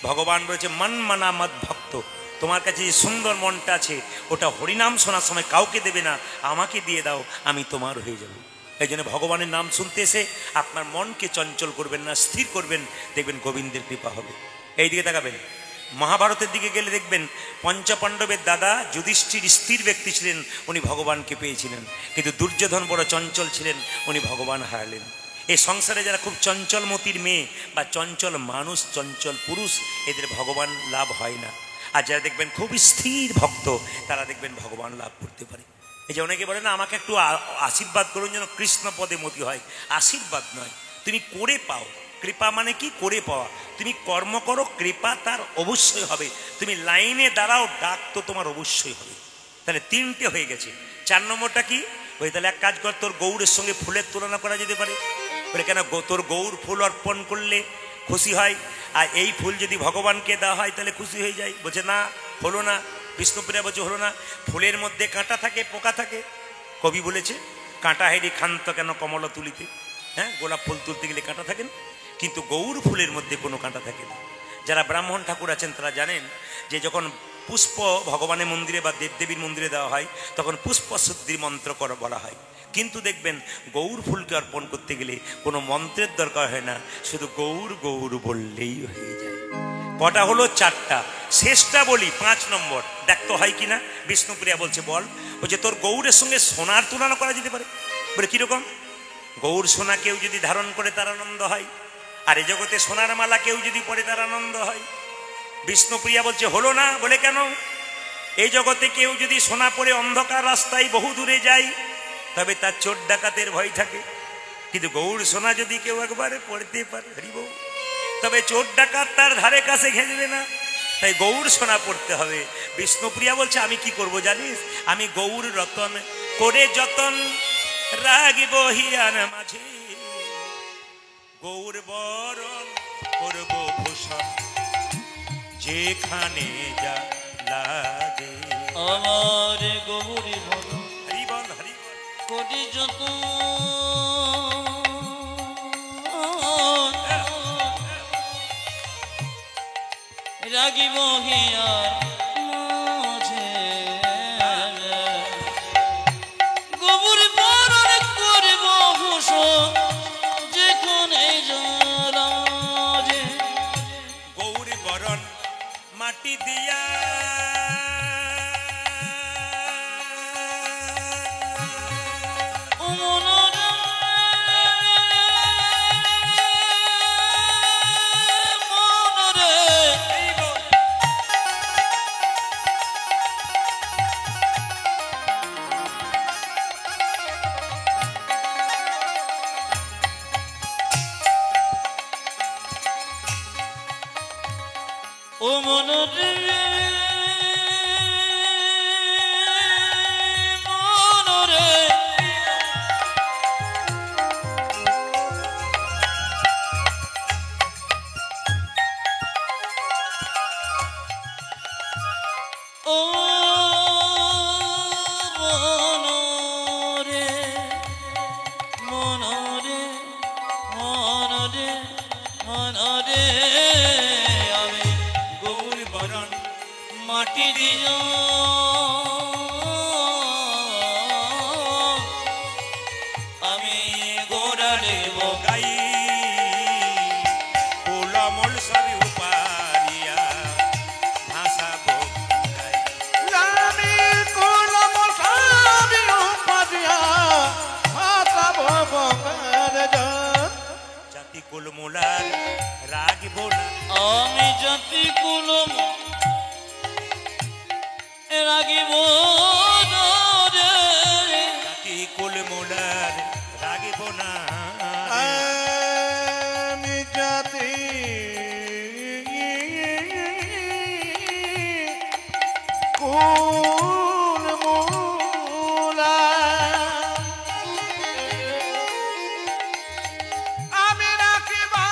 ভগবান বলেছে মন মানা মদ ভক্ত, তোমার কাছে যে সুন্দর মনটা আছে ওটা হরিনাম শোনার সময় কাউকে দেবে না, আমাকে দিয়ে দাও, আমি তোমার হয়ে যাব। এই জন্য ভগবানের নাম শুনতে এসে আপনার মনকে চঞ্চল করবেন না, স্থির করবেন, দেখবেন গোবিন্দের কৃপা হবে। এই দিকে তাকাবেন। মহাভারতের দিকে গেলে দেখবেন পঞ্চপাণ্ডবের দাদা যুধিষ্ঠির স্থির ব্যক্তি ছিলেন, উনি ভগবানকে পেয়েছিলেন, কিন্তু দুর্যোধন বড় চঞ্চল ছিলেন, উনি ভগবান হারালেন। এই সংসারে যারা খুব চঞ্চল মতির মেয়ে বা চঞ্চল মানুষ, চঞ্চল পুরুষ, এদের ভগবান লাভ হয় না। আর যারা দেখবেন খুব স্থির ভক্ত, তারা দেখবেন ভগবান লাভ করতে পারে। এই যে অনেকে বলে না আমাকে একটু আশীর্বাদ করুন যেন কৃষ্ণ পদে মতি হয়। আশীর্বাদ নয়, তুমি করে পাও। কৃপা মানে কি? করে পাওয়া। তুমি কর্ম করো, কৃপা তার অবশ্যই হবে। তুমি লাইনে দাঁড়াও, ডাক তো তোমার অবশ্যই হবে। তাহলে তিনটে হয়ে গেছে। 4 নম্বরটা কি? ওই তাহলে এক কাজ কর, তোর গৌরের সঙ্গে ফুলের তুলনা করা যেতে পারে। বলে কেন? তোর গৌর ফুল অর্পণ করলে খুশি হয়, আর এই ফুল যদি ভগবানকে দেওয়া হয় তাহলে খুশি হয়ে যায়। বলছে না, হলো না। বিষ্ণুপ্রিয়া বলছে হলো না। ফুলের মধ্যে কাঁটা থাকে, পোকা থাকে। কবি বলেছে কাঁটা হেরি ক্ষান্ত কেন কমল তুলিতে। হ্যাঁ, গোলাপ ফুল তুলতে গেলে কাঁটা থাকেন, কিন্তু গৌর ফুলের মধ্যে কোনো কাঁটা থাকে না। যারা ব্রাহ্মণ ঠাকুর আছেন তারা জানেন যে যখন পুষ্প ভগবানের মন্দিরে বা দেবদেবীর মন্দিরে দেওয়া হয় তখন পুষ্প শুদ্ধির মন্ত্র বলা হয়। কিন্তু দেখবেন গৌর ফুলকে অর্পণ করতে গেলে কোনো মন্ত্রের দরকার হয় না, শুধু গৌর গৌর বললেই হয়ে যায়। কটা হলো? 4টা। শেষটা বলি 5 নম্বর, দেখতে হয় কিনা। বিষ্ণুপ্রিয়া বলছে বল। বলছে তোর গৌরের সঙ্গে সোনার তুলনা করা যেতে পারে। বলে কিরকম? গৌর সোনা কেউ যদি ধারণ করে তার আনন্দ হয়, আর এ জগতে সোনার মালা কেউ যদি পরে তার আনন্দ হয়। বিষ্ণুপ্রিয়া বলছে হলো না। বলে কেন? এই জগতে কেউ যদি সোনা পরে অন্ধকার রাস্তায় বহু দূরে যায় তবে তার চোর ডাকাতের ভয় থাকে, কিন্তু গৌর সোনা যদি কেউ একবারে পড়তে পারে হরিব, তবে চোর ডাকাত তার ধারে কাছে ঘেঁচবে না। তাই গৌর সোনা পড়তে হবে। বিষ্ণুপ্রিয়া বলছে আমি কি করব জানিস? আমি গৌর রতন করে যতন রাগিব হিয়ার মাঝে, গৌর বরণ করব ভূষণ যেখানে যা লাগে। আমার গৌরী বল হরিবল হরিবল কোটি যত রাগিব হিয়ার মাঝে, গৌর বরণ করব ভূষণ যেখানে জলাজে। গৌর বরণ মাটি দিয়া মনরে মনরে ও মনরে মনরে ও মনরে মনরে মনরে মনরে আমি গৌর বরণ মাটি দিও আমি গোড়া দেব গাই ফুলমল সবই উপারিয়া ভাষা গাই। জানি কোলম সাবি উপাদিয়া ভাষা ভগবান জান। জাতি কুলমুলার রাগিব না। আমি জাতি কুলম রাগিব না রে। জাতি কুলমুলার রাগিব না। আমি জাতি কোন মূলা আমি রাখিবা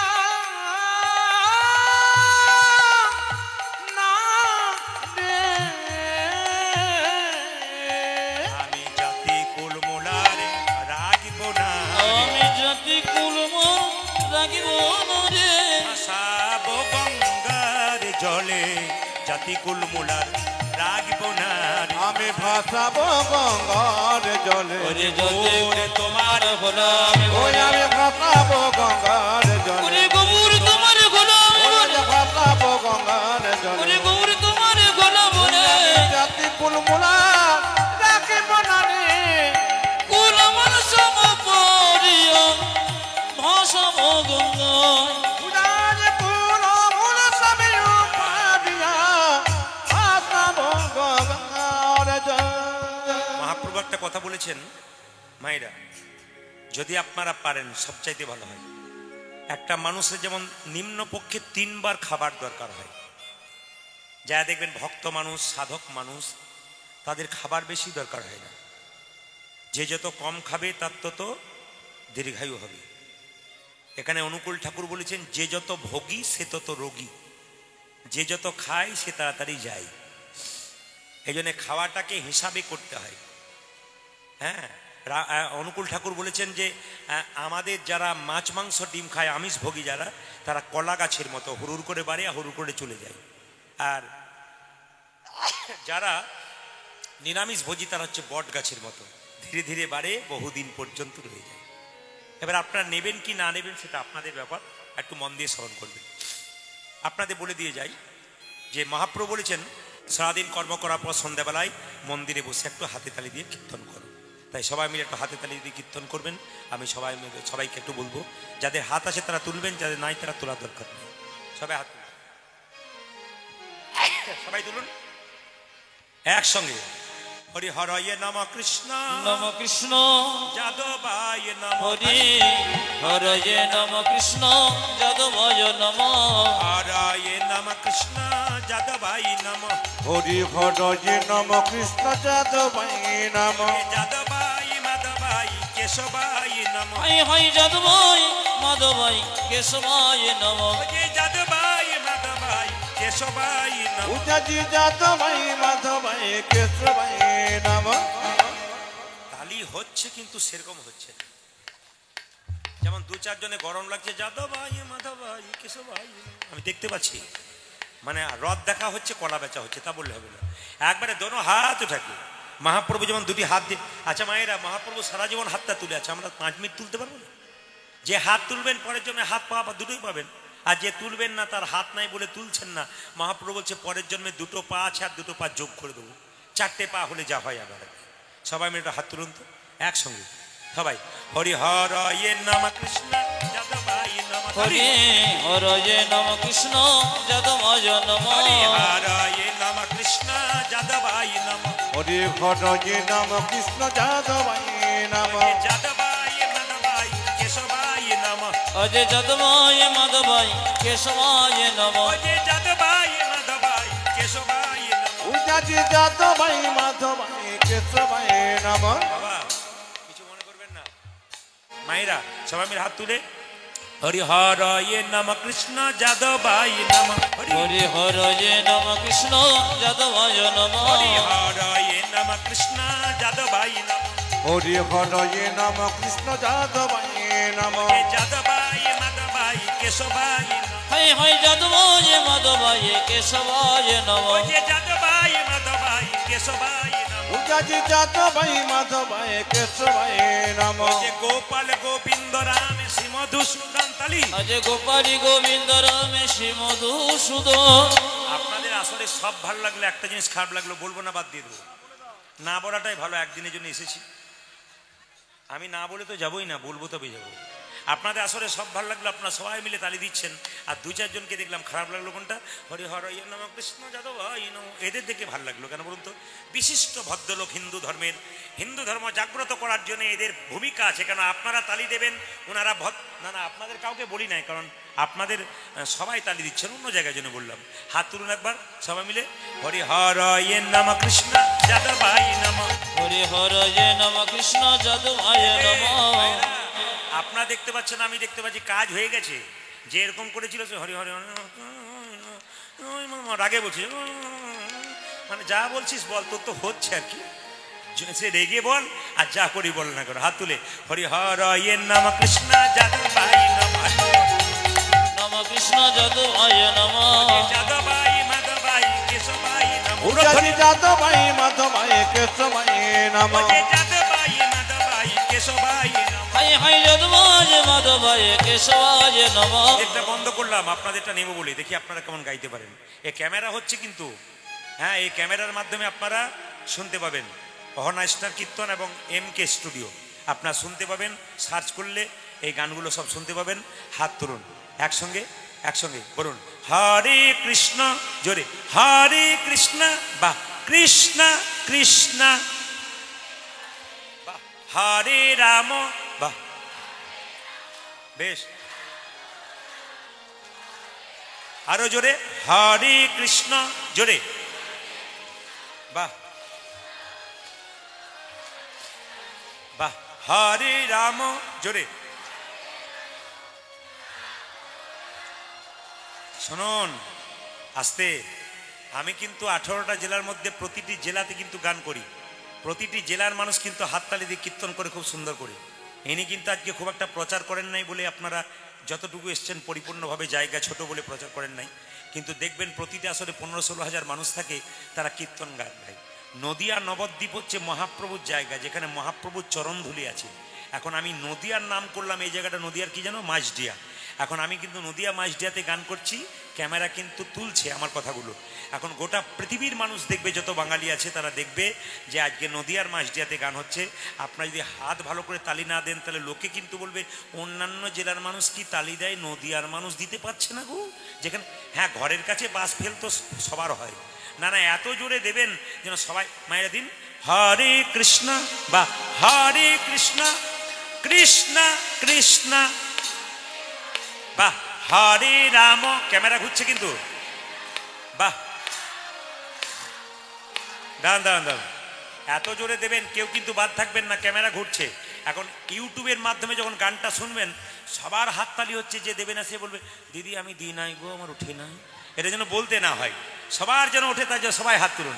জাতি কুলম রাখিব না রে ভাসাবো গঙ্গার জলে জাতিকুল মোলার রাগব না রে। আমি ভাসাবো গঙ্গার জলে ওরে যতে ওরে তোমার গোলাম ওই আমি ভাসাবো গঙ্গার জলে ওরে গৌর তোমার গোলাম ওই ভাসাবো গঙ্গার জলে ওরে গৌর তোমার গোলাম রে জাতি কুলমুলা রাখিব না রে কুলমন সম পরিয় ভাষাব গঙ্গায় উড়ান কুলমুল সবে উপাদিয়া ভাসাবো গঙ্গার জলে মহাপ্রভু একটা কথা বলেছেন মায়েরা, যদি আপনারা পারেন সবচাইতে ভালো হয়। একটা মানুষের যেমন নিম্ন পক্ষে 3 বার খাবার দরকার হয়, যা দেখবেন ভক্ত মানুষ সাধক মানুষ তাদের খাবার বেশি দরকার হয় না। যে যত কম খাবে তার তত দীর্ঘায়ু হবে। এখানে অনুকূল ঠাকুর বলেছেন, যে যত ভোগী সে তত রোগী, যে যত খায় সে তাড়াতাড়ি যায়। এই জন্য খাওয়াটাকে হিসাবে করতে হয়। হ্যাঁ, অনুকূল ঠাকুর বলেছেন যে আমাদের যারা মাছ মাংস ডিম খায় আমিষ ভোগী যারা, তারা কলা গাছের মতো হুড়ুর করে বাড়ে আর হুড়ুর করে চলে যায়। আর যারা নিরামিষ ভোজী তারা হচ্ছে বট গাছের মতো, ধীরে ধীরে বাড়ে বহুদিন পর্যন্ত রয়ে যায়। এবার আপনারা নেবেন কি না নেবেন সেটা আপনাদের ব্যাপার, একটু মন দিয়ে স্মরণ করবেন। আপনাদের বলে দিয়ে যাই যে মহাপ্রভু বলেছেন, সারাদিন কর্ম করার পর সন্ধ্যাবেলায় মন্দিরে বসে একটু হাতে তালি দিয়ে কীর্তন করো। তাই সবাই মিলে একটু হাতে তালি দিয়ে কীর্তন করবেন। আমি সবাইকে একটু বলবো, যাদের হাত আছে তারা তুলবেন, যাদের নাই তারা তোলার দরকার নেই। সবাই হাত তুলুন, সবাই তুলুন একসঙ্গে। হরি হরয়ে নম কৃষ্ণ নম কৃষ্ণ যাদবায় নম হরি হরয়ে নম কৃষ্ণ যাদবায় নম হরয়ে নম কৃষ্ণ যাদবায় নম হরি হরয়ে নম কৃষ্ণ যাদবাই নম যাদবায় মাধবায় কেশবায় নম হাই হাই যাদবায় মাধবায় কেশবায় নম যাদবায় মাধবায় কেশবায় নম উজাজি যাদবাই মাধবাই কেশবাই নম তালি হচ্ছে কিন্তু সেরকম হচ্ছে না। যেমন 2-4 জনে গরম লাগছে যাদবাই মাধবাই কেশবাই, আমি দেখতে পাচ্ছি, মানে রথ দেখা হচ্ছে, কলা বেচা হচ্ছে, তা বললে হবে না। একবারে দোনো হাত উঠাকে মহাপ্রভু যেমন 2টি হাত দিয়ে, আচ্ছা মায়েরা, মহাপ্রভু সারা জীবন হাতটা তুলে আছে, আমরা 5 মিনিট তুলতে পারবো না? যে হাত তুলবেন পরের জন্য হাত পা বা দুটোই পাবেন, আর যে তুলবেন না তার হাত নাই বলে তুলছেন না, মহাপ্রভু বলছে পরের জন্মে 2টো পা আছে আর 2টো পা যোগ করে দেবো, 4টে পা হলে যা হয় আবার। সবাই মিলে হাত তুলুন তো একসঙ্গে সবাই। হরি হরয়ে নম কৃষ্ণ যাদবায় নম হরি হরয়ে নম কৃষ্ণ যাদবায় নম হরি হরয়ে নম কৃষ্ণ যাদবায় নম হরি হরয়ে নম কৃষ্ণ যাদবাই নম যাদবায় মাধবায় কেশবায় নম অজয় যাদবায় মাধবায় কেশবায় নম যাদবায় মাধবায় কেশবায় নম। উজাজি যাদবাই মাধবাই কেশবাই নম বাবা কিছু মনে করবেন না, মায়েরা সবাই মিলে হাত তুলে হরি হরয়ে নম কৃষ্ণ যাদবায় নম হরি হরয়ে নম কৃষ্ণ যাদবায় নম হরি হরয়ে নম কৃষ্ণ যাদবায় নম হরি হরয়ে নম কৃষ্ণ যাদবাই নম যাদবায় মাধবায় কেশবায় নম হাই হাই যাদবায় মাধবায় কেশবায় নম যাদবায় মাধবায় কেশবায় নম উজাজি যাদবাই মাধবাই কেশবাই নম গোপাল গোবিন্দ রাম শ্রী মধুসূদন তালি। আজ গোপালী গোবিন্দ রামে শ্রী মধুসূদন। আপনাদের আসলে সব ভালো লাগলো, একটা জিনিস খারাপ লাগলো বলবো না, বাদ দিয়ে দেবো, না বলাটাই ভালো। একদিনের জন্য এসেছি, আমি না বলে তো যাবোই না, বলবো তবে যাবো। আপনাদের আসলে সব ভালো লাগলো, আপনারা সবাই মিলে তালি দিচ্ছেন, আর 2-4 জনকে দেখলাম খারাপ লাগলো। কোনটা? হরি হরয়ে নম কৃষ্ণ যাদবায় নম, এদের দেখে ভালো লাগলো কেন বলুন তো? বিশিষ্ট ভদ্রলোক, হিন্দু ধর্মের, হিন্দু ধর্ম জাগ্রত করার জন্য এদের ভূমিকা আছে। কেন আপনারা তালি দেবেন, ওনারা না না আপনাদের কাউকে বলি নাই, কারণ আপনাদের সবাই তালি দিচ্ছেন, অন্য জায়গায় জন্য বললাম। হাত তুলুন একবার সবাই মিলে, হরি হরয়ে নম কৃষ্ণ যাদবায় নম হরি হরয়ে নম কৃষ্ণ যাদবায় নম। আপনারা দেখতে পাচ্ছেন, আমি দেখতে পাচ্ছি, কাজ হয়ে গেছে। যে এরকম করেছিল সে হরি হরি রাগে বলছি, মানে যা বলছিস বল, তোর তো হচ্ছে আর কি। সে রেগে বল আর যা করি বল না করো, হাত তুলে হরি হর এর নাম কৃষ্ণ যাদবাই নমঃ, নম কৃষ্ণ যদুভায় নম, যাদবাই মাধবাই কেশবাই নমঃ, উজানি যাদবাই মাধবাই কেশবাই নম যাদবাই মাধবাই কেশবাই নমঃ। হাই হাই যদুভায় মাধবায় কেশবায় নম। এটা বন্ধ করলাম, আপনাদেরটা নেব বলে দেখি আপনারা কেমন গাইতে পারেন। এ ক্যামেরা হচ্ছে কিন্তু, হ্যাঁ এই ক্যামেরার মাধ্যমে আপনারা শুনতে পাবেন অহনা স্টার কীর্তন এবং MK স্টুডিও, আপনারা শুনতে পাবেন, সার্চ করলে এই গানগুলো সব শুনতে পাবেন। হাত তুলুন একসঙ্গে, একসঙ্গে বলুন হরে কৃষ্ণ, জোরে হরে কৃষ্ণ, বা কৃষ্ণ কৃষ্ণ, বাহ হরে রাম, বাহ বেশ, আরো জোরে হরে কৃষ্ণ, জোরে, বাহ বাহ হরে রাম, জোরে। শুনুন আস্তে, আমি কিন্তু 18টা জেলার মধ্যে প্রতিটি জেলাতে কিন্তু গান করি, প্রতিটি জেলার মানুষ কিন্তু হাততালি দিয়ে কীর্তন করে খুব সুন্দর করে। ইনি কিন্তু আজকে খুব একটা প্রচার করেন নাই বলে আপনারা যতটুকু এসছেন পরিপূর্ণভাবে জায়গা ছোট বলে প্রচার করেন নাই, কিন্তু দেখবেন প্রতিটা আসরে 15-16 হাজার মানুষ থাকে, তারা কীর্তন গান গায়। নদিয়া নবদ্বীপ হচ্ছে মহাপ্রভুর জায়গা, যেখানে মহাপ্রভুর চরণধুলি আছে। এখন আমি নদিয়ার নাম করলাম, এই জায়গাটা নদিয়ার কি জানো, মাঝডিয়া। এখন আমি কিন্তু নদিয়া মাঝডিয়াতে গান করছি, ক্যামেরা কিন্তু তুলছে আমার কথাগুলো। এখন গোটা পৃথিবীর মানুষ দেখবে, যত বাঙালি আছে তারা দেখবে যে আজকে নদিয়ার মাঝডিয়াতে গান হচ্ছে। আপনারা যদি হাত ভালো করে তালি না দেন তাহলে লোকে কিন্তু বলবে অন্যান্য জেলার মানুষ কি তালি দেয়, নদিয়ার মানুষ দিতে পারছে না গো। যেখানে হ্যাঁ ঘরের কাছে বাস ফেল তো সবার হয়, না না এত জোরে দেবেন যেন সবাই। মায়েরা দিন হরে কৃষ্ণ, বা হরে কৃষ্ণ কৃষ্ণ কৃষ্ণ, বাহ হরে রাম, ক্যামেরা ঘুরছে কিন্তু, বাহ দাঁড়ান দাঁড়ান দাঁড়ান, এত জোরে দেবেন কেউ কিন্তু বাদ থাকবেন না, ক্যামেরা ঘুরছে। এখন ইউটিউবের মাধ্যমে যখন গানটা শুনবেন সবার হাততালি হচ্ছে, যে দেবে না সে বলবে দিদি আমি দিই নাই গো, আমার উঠে নাই, এটা যেন বলতে না হয়, সবার যেন ওঠে, তার জন্য সবাই হাত তুলুন।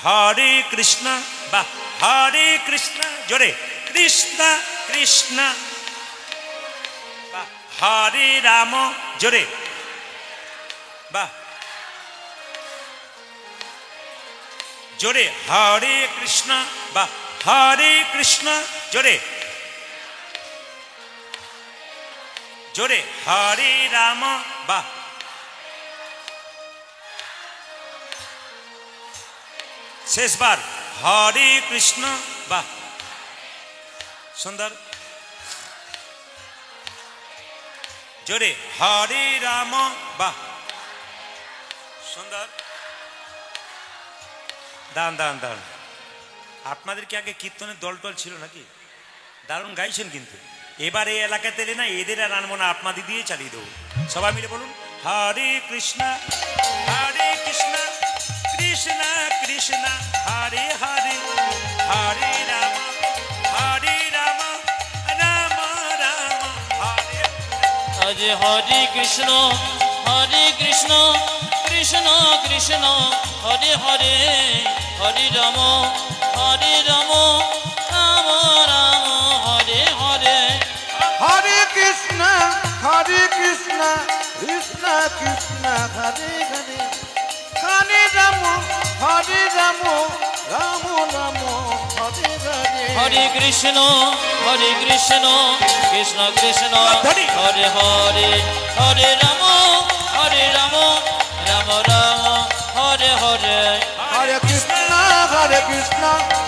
হরে কৃষ্ণ, বা হরে কৃষ্ণ, জোরে কৃষ্ণ কৃষ্ণ, বা হরে রাম, জোরে, বাহ জোরে হরে কৃষ্ণ, বা হরে কৃষ্ণ, জোরে জোরে হরে রাম, বা শেষবার হরে কৃষ্ণ, বা সুন্দর, জোরে হরে রাম, বা সুন্দর। দান দান দান, আপনাদের কি আগে কীর্তনের দল টল ছিল নাকি? দারুণ গাইছেন কিন্তু। এবার এই এলাকাতে এলে না এদের আর আনবো না, আপনাদের দিয়ে চালিয়ে দেবো। সবাই মিলে বলুন হরে কৃষ্ণ কৃষ্ণ কৃষ্ণ হরে হরে, হরে রাম রাম রাম হরে। আজ হরে কৃষ্ণ কৃষ্ণ কৃষ্ণ হরে হরে, হরে রাম রাম রাম হরে হরে। হরে কৃষ্ণ কৃষ্ণ কৃষ্ণ হরে হরে, হরে রাম রাম রাম হরে হরে। হরে কৃষ্ণ কৃষ্ণ কৃষ্ণ হরে হরে, হরে রাম রাম রাম হরে হরে। হরে কৃষ্ণ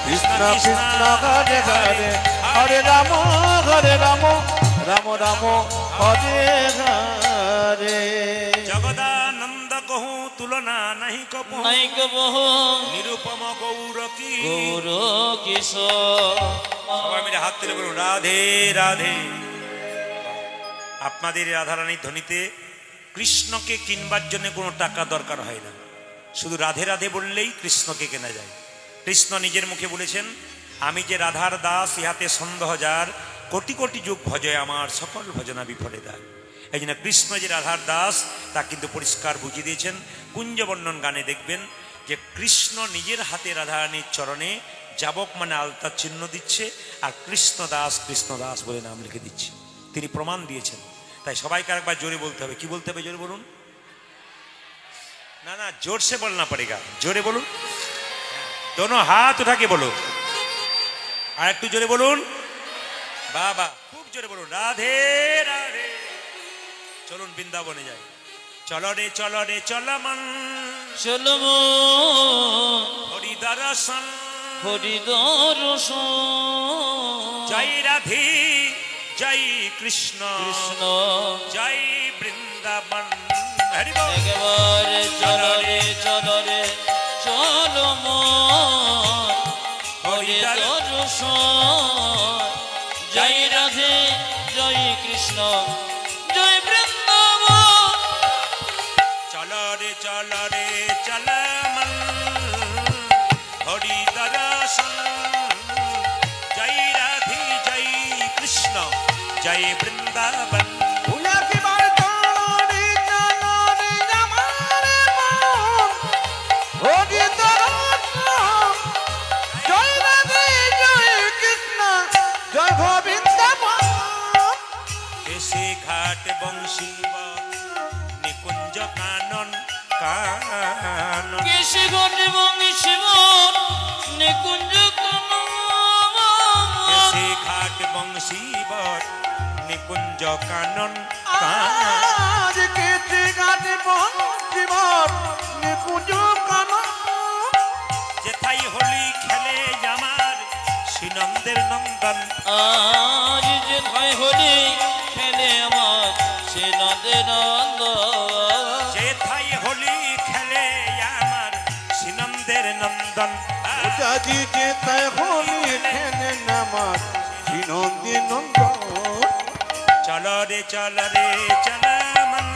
কৃষ্ণ কৃষ্ণ হরে হরে, হরে রাম রাম রাম হরে হরে। জগদানন্দ কহু তুলনা নাহি কপু, নাই কবহু নিরুপম গৌর কি, গৌর কিশোর। সবাই মিলে হাত তুলে বলুন রাধে রাধে। আপনাদের রাধারানীর ধ্বনিতে কৃষ্ণকে কিনবার জন্য কোনো টাকা দরকার হয় না, শুধু রাধে রাধে বললেই কৃষ্ণকে কেনা যায়। কৃষ্ণ নিজের মুখে বলেছেন আমি যে রাধার দাস, ইহাতে সন্দেহ যার, কোটি কোটি যুগ ভজয় আমার, সকল ভজনা বিফলে দায়। এই জন্য কৃষ্ণ যে রাধার দাস তা কিন্তু পরিষ্কার বুঝিয়ে দিয়েছেন। কুঞ্জবর্ণন গানে দেখবেন যে কৃষ্ণ নিজের হাতে রাধারানীর চরণে যাবক মানে আলতার চিহ্ন দিচ্ছে, আর কৃষ্ণদাস বলে নাম লিখে দিচ্ছে। তিনি প্রমাণ দিয়েছেন। তাই সবাইকে আরেকবার জোরে বলতে হবে। কি বলতে হবে? জোরে বলুন। না না, जोर से बोलना पड़ेगा। जोरे बोलून, दोनों हाथ उठा के बोलो। আর একটু জোরে বলুন। বাবা, খুব জোরে বলুন। রাধে রাধে। চলুন বৃন্দাবনে যাই। চলো রে চলো মন, চলো হরি দর্শন, হরি দর্শন। জয় রাধে জয় কৃষ্ণ কৃষ্ণ জয় বৃন্দাবন। হরি বল। একেবারে চলো রে চলো মন, হরি দর্শন। জয় রাধে জয় কৃষ্ণ জয় বৃন্দাবন। চলো রে চলো মন, হরি দর্শন। জয় রাধে জয় কৃষ্ণ জয় বৃন্দাবন। ভুলে কি বার তারি জানারে আমারে মন, হরি দর্শন। জয় রাধে জয় কৃষ্ণ জয় গোবিন্দবন। এসে ঘাট বংশী নিকুঞ্জ কানন কানন। কেশে ঘটে বংশীবন নিকুঞ্জ এসে ঘাট বংশী নিকুঞ্জ কানন কানন। আজ কেতে গাতে বংশীবন নিকুঞ্জ কানন। যেথাই হোলি খেলে আমার শ্রীনন্দের নন্দন। আজ যে ভাই হলি খেলে আমার সে নদে নন্দ। যেথাই হোলি খেলে আমার শ্রীনন্দের নন্দন। উজাজি যেতে হোলি খেলে নামাজ বিনন্দী নন্দন। চলো রে চলো মন,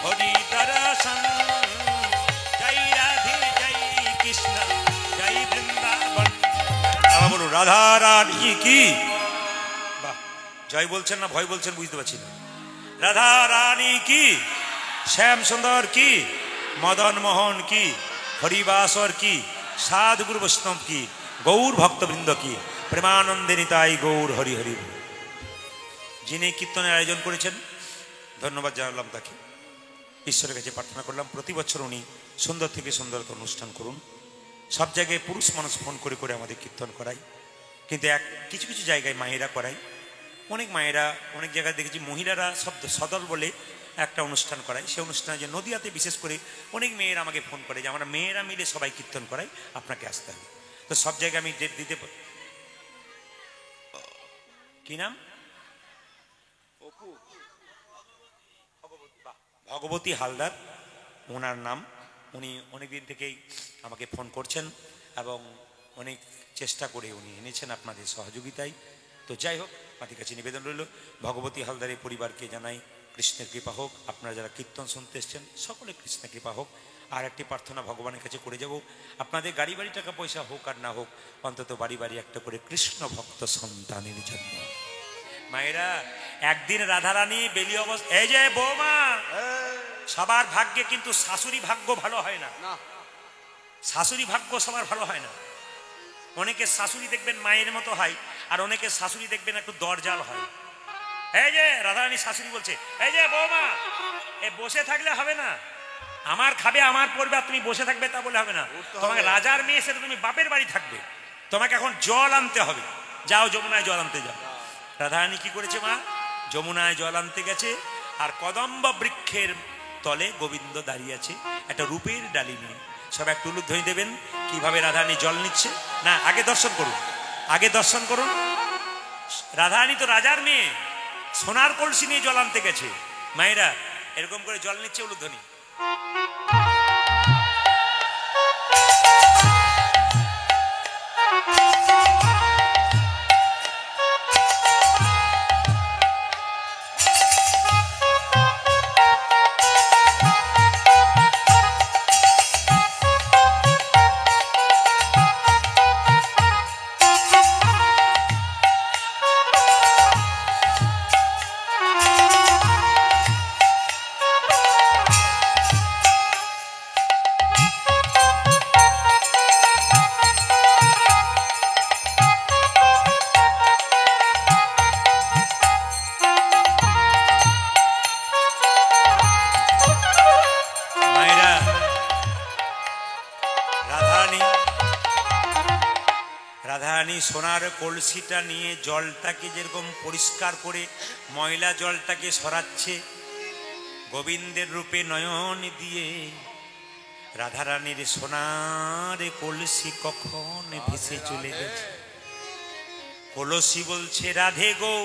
হরি দর্শন। জয় রাধে জয় কৃষ্ণ জয় বৃন্দাবন। আবার বলুন, রাধা রানী কি। বাহ, জয় বলছেন না ভয় বলছেন বুঝতে পারছি না। রাধা রানী কি, শ্যাম সুন্দর কি, মদন মোহন কি, হরিবাসর কি, সাধুগুরু বৈষ্ণব কি, গৌর ভক্তবৃন্দ কি, প্রেমানন্দে নিতাই গৌর হরি হরি। যিনি কীর্তনের আয়োজন করেছেন ধন্যবাদ জানালাম তাকে। ঈশ্বরের কাছে প্রার্থনা করলাম প্রতি বছর উনি সুন্দর থেকে সুন্দর অনুষ্ঠান করুন। সব জায়গায় পুরুষ মানুষ ফোন করে করে আমাদের কীর্তন করায়, কিন্তু কিছু কিছু জায়গায় মায়েরা করায়। অনেক মায়েরা, অনেক জায়গায় দেখেছি মহিলারা সদল বলে একটা অনুষ্ঠান করায়। সেই অনুষ্ঠানে যে নদিয়াতে বিশেষ করে অনেক মেয়েরা আমাকে ফোন করে যে আমরা মেয়েরা মিলে সবাই কীর্তন করাই, আপনাকে আসতে হবে। তো সব জায়গায় আমি ডেট দিতে। কি নাম? ভগবতী হালদার ওনার নাম। উনি অনেকদিন থেকেই আমাকে ফোন করছেন এবং অনেক চেষ্টা করে উনি এনেছেন আপনাদের সহযোগিতায়। তো যাই হোক, আপনাদের কাছে নিবেদন রইল ভগবতী হালদারের পরিবারকে জানাই কৃষ্ণের কৃপা হোক। আপনারা যারা কীর্তন শুনতে এসছেন সকলে কৃষ্ণের কৃপা হোক। আর একটি প্রার্থনা ভগবানের কাছে করে যাব, আপনাদের গাড়ি বাড়ি টাকা পয়সা হোক আর না হোক, অন্তত বাড়ি বাড়ি একটা করে কৃষ্ণ ভক্ত সন্তানের জন্য। মায়েরা, একদিন রাধারানী বেলি অবস্থা, এই যে বৌমা, সবার ভাগ্যে কিন্তু শাশুড়ি ভাগ্য ভালো হয় না। শাশুড়ি ভাগ্য সবার ভালো হয় না। অনেকের শাশুড়ি দেখবেন মায়ের মতো হয়, আর অনেকের শাশুড়ি দেখবেন একটু দরজাল হয়। এই যে রাধারানী শাশুড়ি বলছে, এই যে বৌমা, এ বসে থাকলে হবে না, আমার খাবে আমার পড়বে, আর তুমি বসে থাকবে তা বলে হবে না। তোমাকে রাজার মেয়ে, সেটা তুমি বাপের বাড়ি থাকবে, তোমাকে এখন জল আনতে হবে। যাও যমুনায় জল আনতে যাও। রাধারানী কি করেছে মা? যমুনায় জল আনতে গেছে, আর কদম্ব বৃক্ষের তলে গোবিন্দ দাঁড়িয়ে আছে একটা রূপের ডালি নিয়ে। সব একটু উলুধ্বনি দেবেন কিভাবে রাধারানী জল নিচ্ছে। না, আগে দর্শন করুন, আগে দর্শন করুন। রাধারানী তো রাজার মেয়ে, সোনার কলসি নিয়ে জল আনতে গেছে। মায়েরা এরকম করে জল নিচ্ছে, উলুধ্বনি। সোনার কলসিটা নিয়ে জলটাকে যেরকম পরিষ্কার করে ময়লা জলটাকে সরাচ্ছে, গোবিন্দের রূপে নয়ন দিয়ে রাধারানীর সোনার কলসি কখন ভেসে চলে গেছে। কলসি বলছে, রাধে গো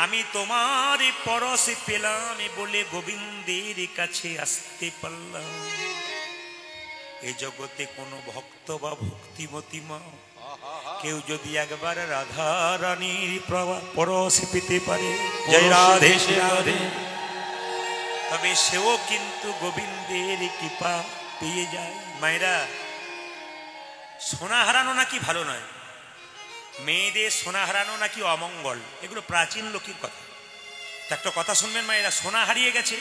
আমি তোমার পরশ পেলাম বলে গোবিন্দের কাছে আসতে পারলাম। এ জগতে কোনো ভক্ত বা ভক্তিমতী মা কেউ যদি একবার রাধা রানীর পরশ পেতে পারে, জয় রাধে রাধে, তবে সেও কিন্তু গোবিন্দের কৃপা পেয়ে যায়। মায়েরা, সোনা হারানো নাকি ভালো নয়, মেয়েদের সোনা হারানো নাকি অমঙ্গল, এগুলো প্রাচীন লোকের কথা। একটা কথা শুনবেন মায়েরা, সোনা হারিয়ে গেছে,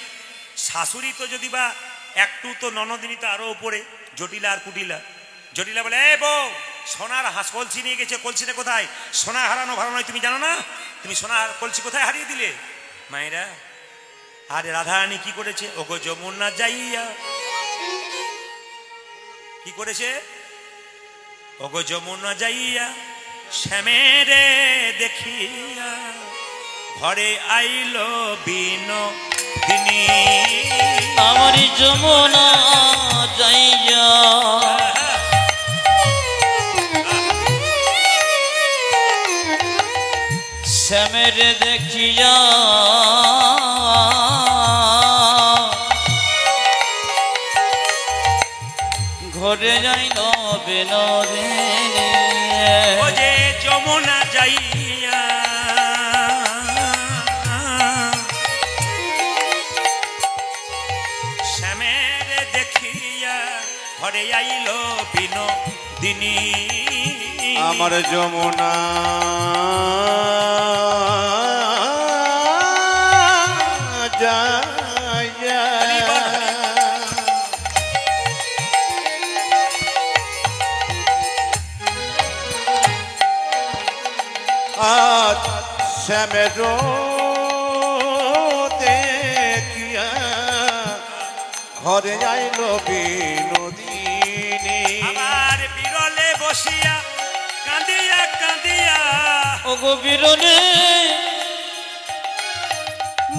শাশুড়ি তো যদি বা একটু, তো ননদিনী তো আরো উপরে, জটিলা আর কুটিলা। জটিলা বলে, এ বউ সোনার কলসি নিয়ে গেছে, কলসিটা কোথায়? সোনা হারানো ভালো নয়, তুমি জানো না? তুমি সোনার কলসি কোথায় হারিয়ে দিলে? মায়েরা, আর রাধারানী কি করেছে? ওগো যমুনা যাইয়া, কি করেছে? ওগো যমুনা যাইয়া শ্যামেরে দেখিয়া ঘরে আইলো বিনোদিনী। আমার যমুনা যাইয়া শ্যামের দেখিয়া ঘরে যাইল বিনোদিনী। ও যে যমুনা যাইয়া শ্যামের দেখিয়া ঘরে আইল বিনোদিনী। আমার যমুনা যাইয়া আজ শ্যামের দেখিয়া ঘরে আইল বিনোদিনী। আবার বিরলে বসিয়া কাঁদিয়া কাঁদিয়া, ও গো বিরলে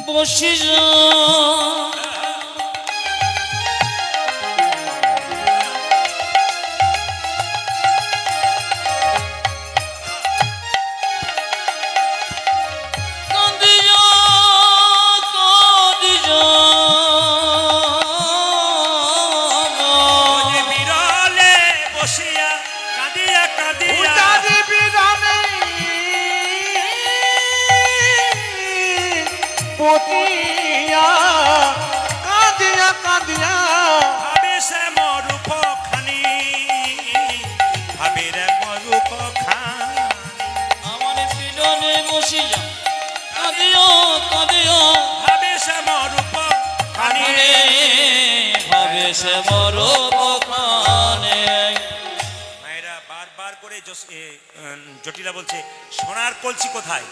বসি যা কাঁদিয়া কাঁদিয়া ও যে বিরলে বসিয়া কাঁদিয়া কাঁদিয়া, উজারি বিরানে পতিয়া কাঁদিয়া কাঁদিয়া ভাবে সে মরূপ খানি, ভাবে রে মরূপ খানি। আমার বিরলে বসি যা কাঁদিয়া কাঁদিয়া ভাবে সে মরূপ খানি। ভাবে সে মরো বখানে। মায়েরা বারবার করে জটিলা বলছে, সোনার কলসি কোথায়?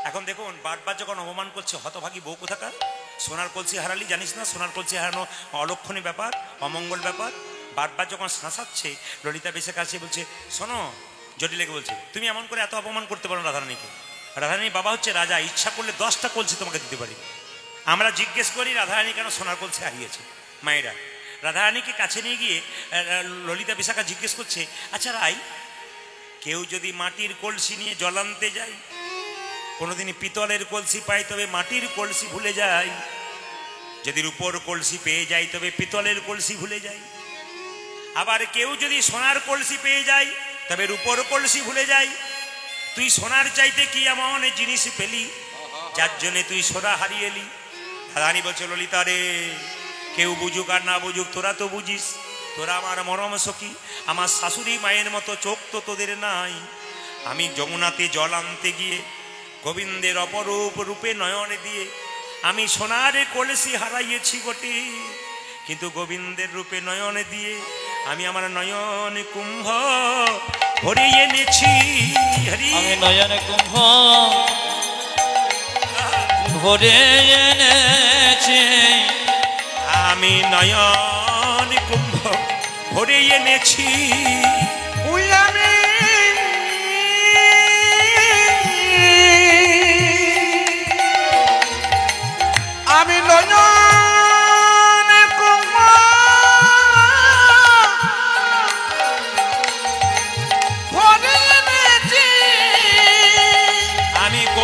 এখন দেখুন, বারবার যখন অপমান করছে, হতভাগী বউ কোথাকার, সোনার কলসি হারালি জানিস না? সোনার কলসি হারানো অলক্ষণী ব্যাপার, অমঙ্গল ব্যাপার। বারবার যখন শাসাচ্ছে, ললিতা বেশে কাছে বলছে, শোনো, জটিলাকে বলছে, তুমি এমন করে এত অপমান করতে পারো রাধারানীকে। রাধারানীর বাবা হচ্ছে রাজা, ইচ্ছা করলে 10টা কলসি তোমাকে দিতে পারি। আমরা জিজ্ঞেস করি রাধারানী কেন সোনার কলসি হারিয়েছে। মায়েরা, রাধারানীকে কাছে নিয়ে গিয়ে ললিতা বিশাখা জিজ্ঞেস করছে, আচ্ছা রাই, কেউ যদি মাটির কলসি নিয়ে জল আনতে যায়, কোনোদিনই পিতলের কলসি পাই তবে মাটির কলসি ভুলে যায়, যদি রূপোর কলসি পেয়ে যায় তবে পিতলের কলসি ভুলে যায়, আবার কেউ যদি সোনার কলসি পেয়ে যায় তবে রূপোর কলসি ভুলে যায়। তুই সোনার চাইতে কি এমন জিনিস পেলি যার জন্যে তুই সোনা হারিয়ে এলি? রাধারানী বলছে, ললিতা রে, কেউ বুঝুক আর না বুঝুক, তোরা তো বুঝিস, তোরা আমার মরম সখী, আমার শাশুড়ি মায়ের মতো চোখ তো তোদের নাই। আমি যমুনাতে জল আনতে গিয়ে গোবিন্দের অপরূপ রূপে নয়ন দিয়ে আমি সোনার কলসি হারাইয়েছি বটে, কিন্তু গোবিন্দের রূপে নয়ন দিয়ে আমি আমার নয়ন কুম্ভ ভরে এনেছি। হরি আমি নয়ন কুম্ভ ভরে এনেছি, আমি নয়ন কুম্ভ ভরে এনেছি। উই আমি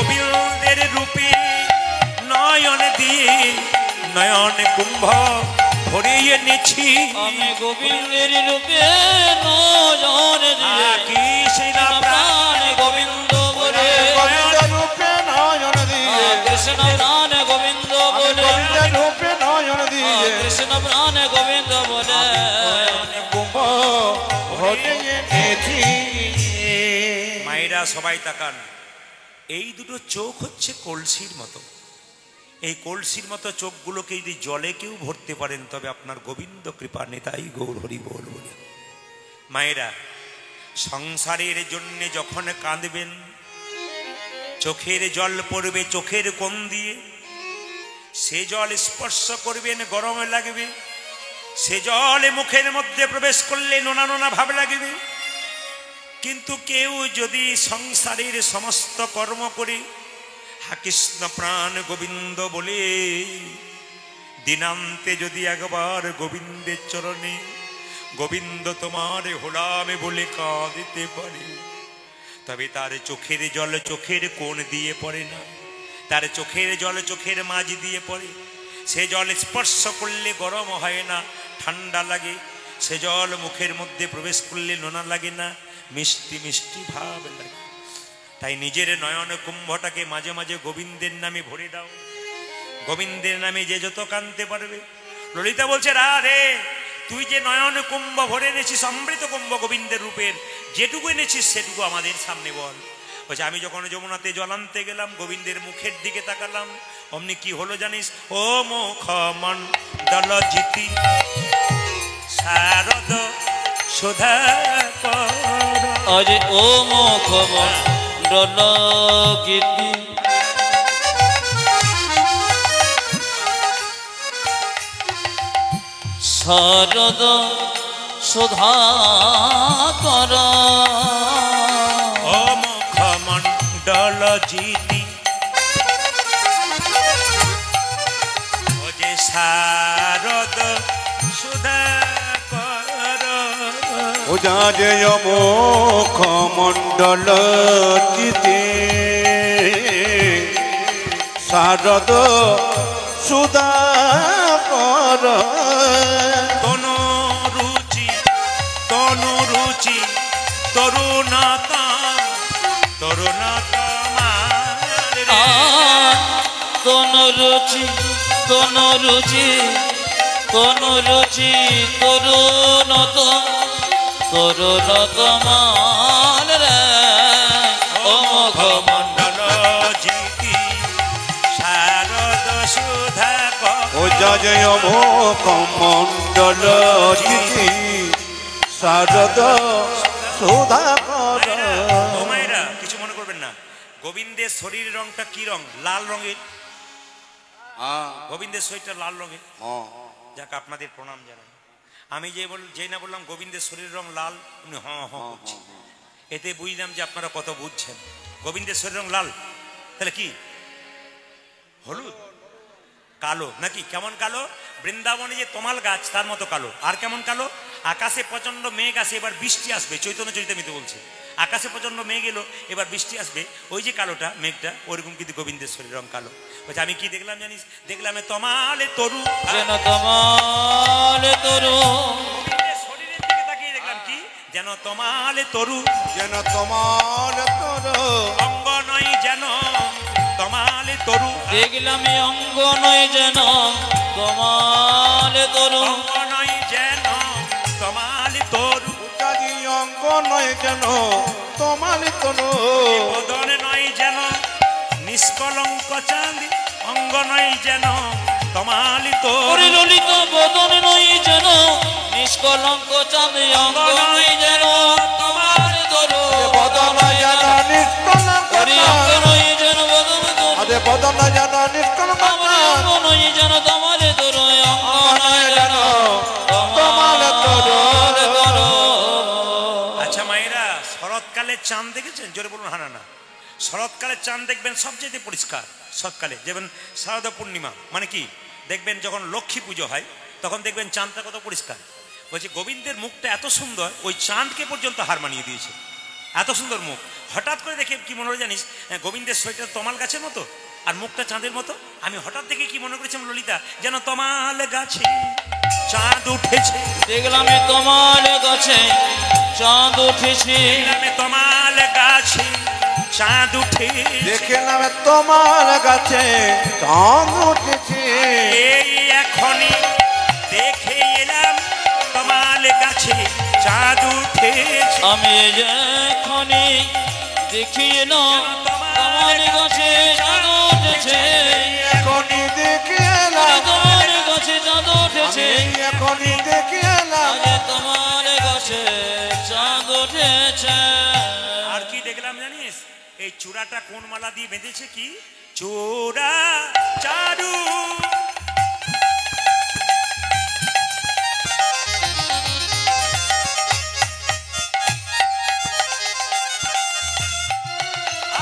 গোবিন্দের রূপে নয়ন দিয়ে নয়ন কুম্ভ ভরে এনেছি। আমি গোবিন্দের রূপে নয়ন দিয়ে কৃষ্ণ প্রাণ গোবিন্দ বলে গোবিন্দ রূপে নয়ন দিয়ে কৃষ্ণ প্রাণ গোবিন্দ বলে গোবিন্দ রূপে নয়ন দিয়ে কৃষ্ণ প্রাণ গোবিন্দ বলে কুম্ভ ভরে এনেছি। মায়েরা সবাই তাকান, এই দুটো চোখ হচ্ছে কলসির মতো। এই কলসির মতো চোখগুলোকে যদি জলে কেউ ভরতে পারেন তবে আপনার গোবিন্দ কৃপা নেতাই গৌর হরি বল বলে। মায়েরা, সংসারের জন্য যখন কাঁদবেন, চোখের জল পড়বে চোখের কোণ দিয়ে, সে জল স্পর্শ করবেন গরম লাগবে, সে জলে মুখের মধ্যে প্রবেশ করলে নোনা নোনা ভাব লাগবে। কিন্তু কেউ যদি সংসারের সমস্ত কর্ম করে হা কৃষ্ণ প্রাণ গোবিন্দ বলে দিনান্তে যদি একবার গোবিন্দের চরণে গোবিন্দ তোমার হলামে বলে কাঁদিতে পারে, তবে তার চোখের জল চোখের কোণ দিয়ে পড়ে না, তার চোখের জল চোখের মাঝ দিয়ে পড়ে। সে জল স্পর্শ করলে গরম হয় না, ঠান্ডা লাগে। সে জল মুখের মধ্যে প্রবেশ করলে নোনা লাগে না, মিষ্টি মিষ্টি ভাব লাগে। তাই নিজের নয়ন কুম্ভটাকে মাঝে মাঝে গোবিন্দের নামে ভরে দাও। গোবিন্দের নামে যে যত কাঁদতে পারবে। ললিতা বলছে, রাধে তুই যে নয়ন কুম্ভ ভরে এনেছিস, অমৃত কুম্ভ গোবিন্দের রূপের, যেটুকু এনেছিস সেটুকু আমাদের সামনে বল। বলছে, আমি যখন যমুনাতে জল আনতে গেলাম, গোবিন্দের মুখের দিকে তাকালাম, অমনি কি হলো জানিস? ও মুখ মণ্ডল জিতি শারদ সুধা আজ ও মুখ মণ্ডল গীতি শারদ সুধা কর। ও মুখ মণ্ডল জিতি ও যে শারদ সুধা কর। ও যা যে মুখ মণ্ডল চিতে শারদ সুধা কর। তনু রুচি তরুণতা তরুণতা তনু রুচি তরুণত মান রে। ও মুখ মণ্ডল জিতি শারদ সুধা কর। ও যা যে মুখ মণ্ডল চিতে শারদ সুধা কর। ও মায়েরা, কিছু মনে করবেন না। গোবিন্দের শরীর রংটা কি রং? লাল রঙের। গোবিন্দের শরীরটা লাল রঙের। যাক, আপনাদের প্রণাম জানাই। আমি যেই না বললাম গোবিন্দের শরীর রং লাল, উনি করছি। এতে বুঝলাম যে আপনারা কত বুঝছেন। গোবিন্দের শরীর রং লাল, তাহলে কি হলুদ কালো নাকি? কেমন কালো? বৃন্দাবনে যে তমাল গাছ তার মতো কালো। আর কেমন কালো? আকাশে প্রচন্ড মেঘ আসে, এবার বৃষ্টি আসবে। চৈতন্য চরিতামৃতে বলছে, আকাশে প্রচন্ড মেঘ এলো, এবার বৃষ্টি আসবে। ওই যে কালোটা মেঘটা, ওরকম কিন্তু গোবিন্দের শরীর রং কালো। বলছে, আমি কি দেখলাম জানিস? দেখলাম তমালে তরু, যেন তমালে তরু। গোবিন্দের শরীরের দিকে তাকিয়ে দেখলাম কি? যেন তমালে তরু, যেন তোমার তর অঙ্গ নয় যেন তমালে তরু, দেখলাম অঙ্গ নয় যেন তমালে তরু। অঙ্গ নয় যেন তমালে তরু, উটাজি অঙ্গ নয় যেন তোমার তর বদন নয় যেন নিষ্কলঙ্ক চাঁদি, অঙ্গ নয় যেন তমালি তোর। ললিত বদন নয় যেন নিষ্কলঙ্ক চাঁদ, অঙ্গ নয় যেন তোমার তরু। বদন যেন নিষ্কলঙ্ক অঙ্গ নয় যেন বদন তরু। আরে বদন যেন নিষ্কলঙ্ক অঙ্গ নয় যেন তোমার তরু। অঙ্গ নয় যেন তোমার তর। আচ্ছা মায়েরা, শরৎকালে চাঁদ দেখেছেন? জোরে বলুন হানা না। শরৎকালে চাঁদ দেখবেন সবচেয়ে পরিষ্কার। শরৎকালে যেমন শারদা পূর্ণিমা, মানে কি দেখবেন যখন লক্ষ্মী পুজো হয় তখন দেখবেন চাঁদটা কত পরিষ্কার। বলছে গোবিন্দের মুখটা এত সুন্দর, ওই চাঁদকে পর্যন্ত হার মানিয়ে দিয়েছে। এত সুন্দর মুখ। হঠাৎ করে দেখে কি মনে হয় জানিস, গোবিন্দের শরীরটা তমাল গাছের মতো আর মুখটা চাঁদের মতো। আমি হঠাৎ দেখে কি মনে করেছিলাম ললিতা, যেন তমাল গাছে চাঁদ উঠেছে। দেখলাম তোমার গাছে চাঁদ উঠেছে, তমাল গাছে চাঁদ উঠে, দেখলাম তোমার কাছে চাঁদ উঠেছে। এই এখনই দেখে এলাম তমাল গাছে চাঁদ উঠেছে। আমি এখনই দেখি এলাম তোমার গাছে চাঁদ উঠেছে, এখনই দেখে এলাম, তোমার গাছে চাঁদ উঠেছে, আমি এখনই দেখে এলাম। আজ তোমার গাছে চাঁদ উঠেছে। আর কি দেখলাম জানিস, এই চূড়াটা কোন মালা দিয়ে বেঁধেছে, কি চূড়া চারু।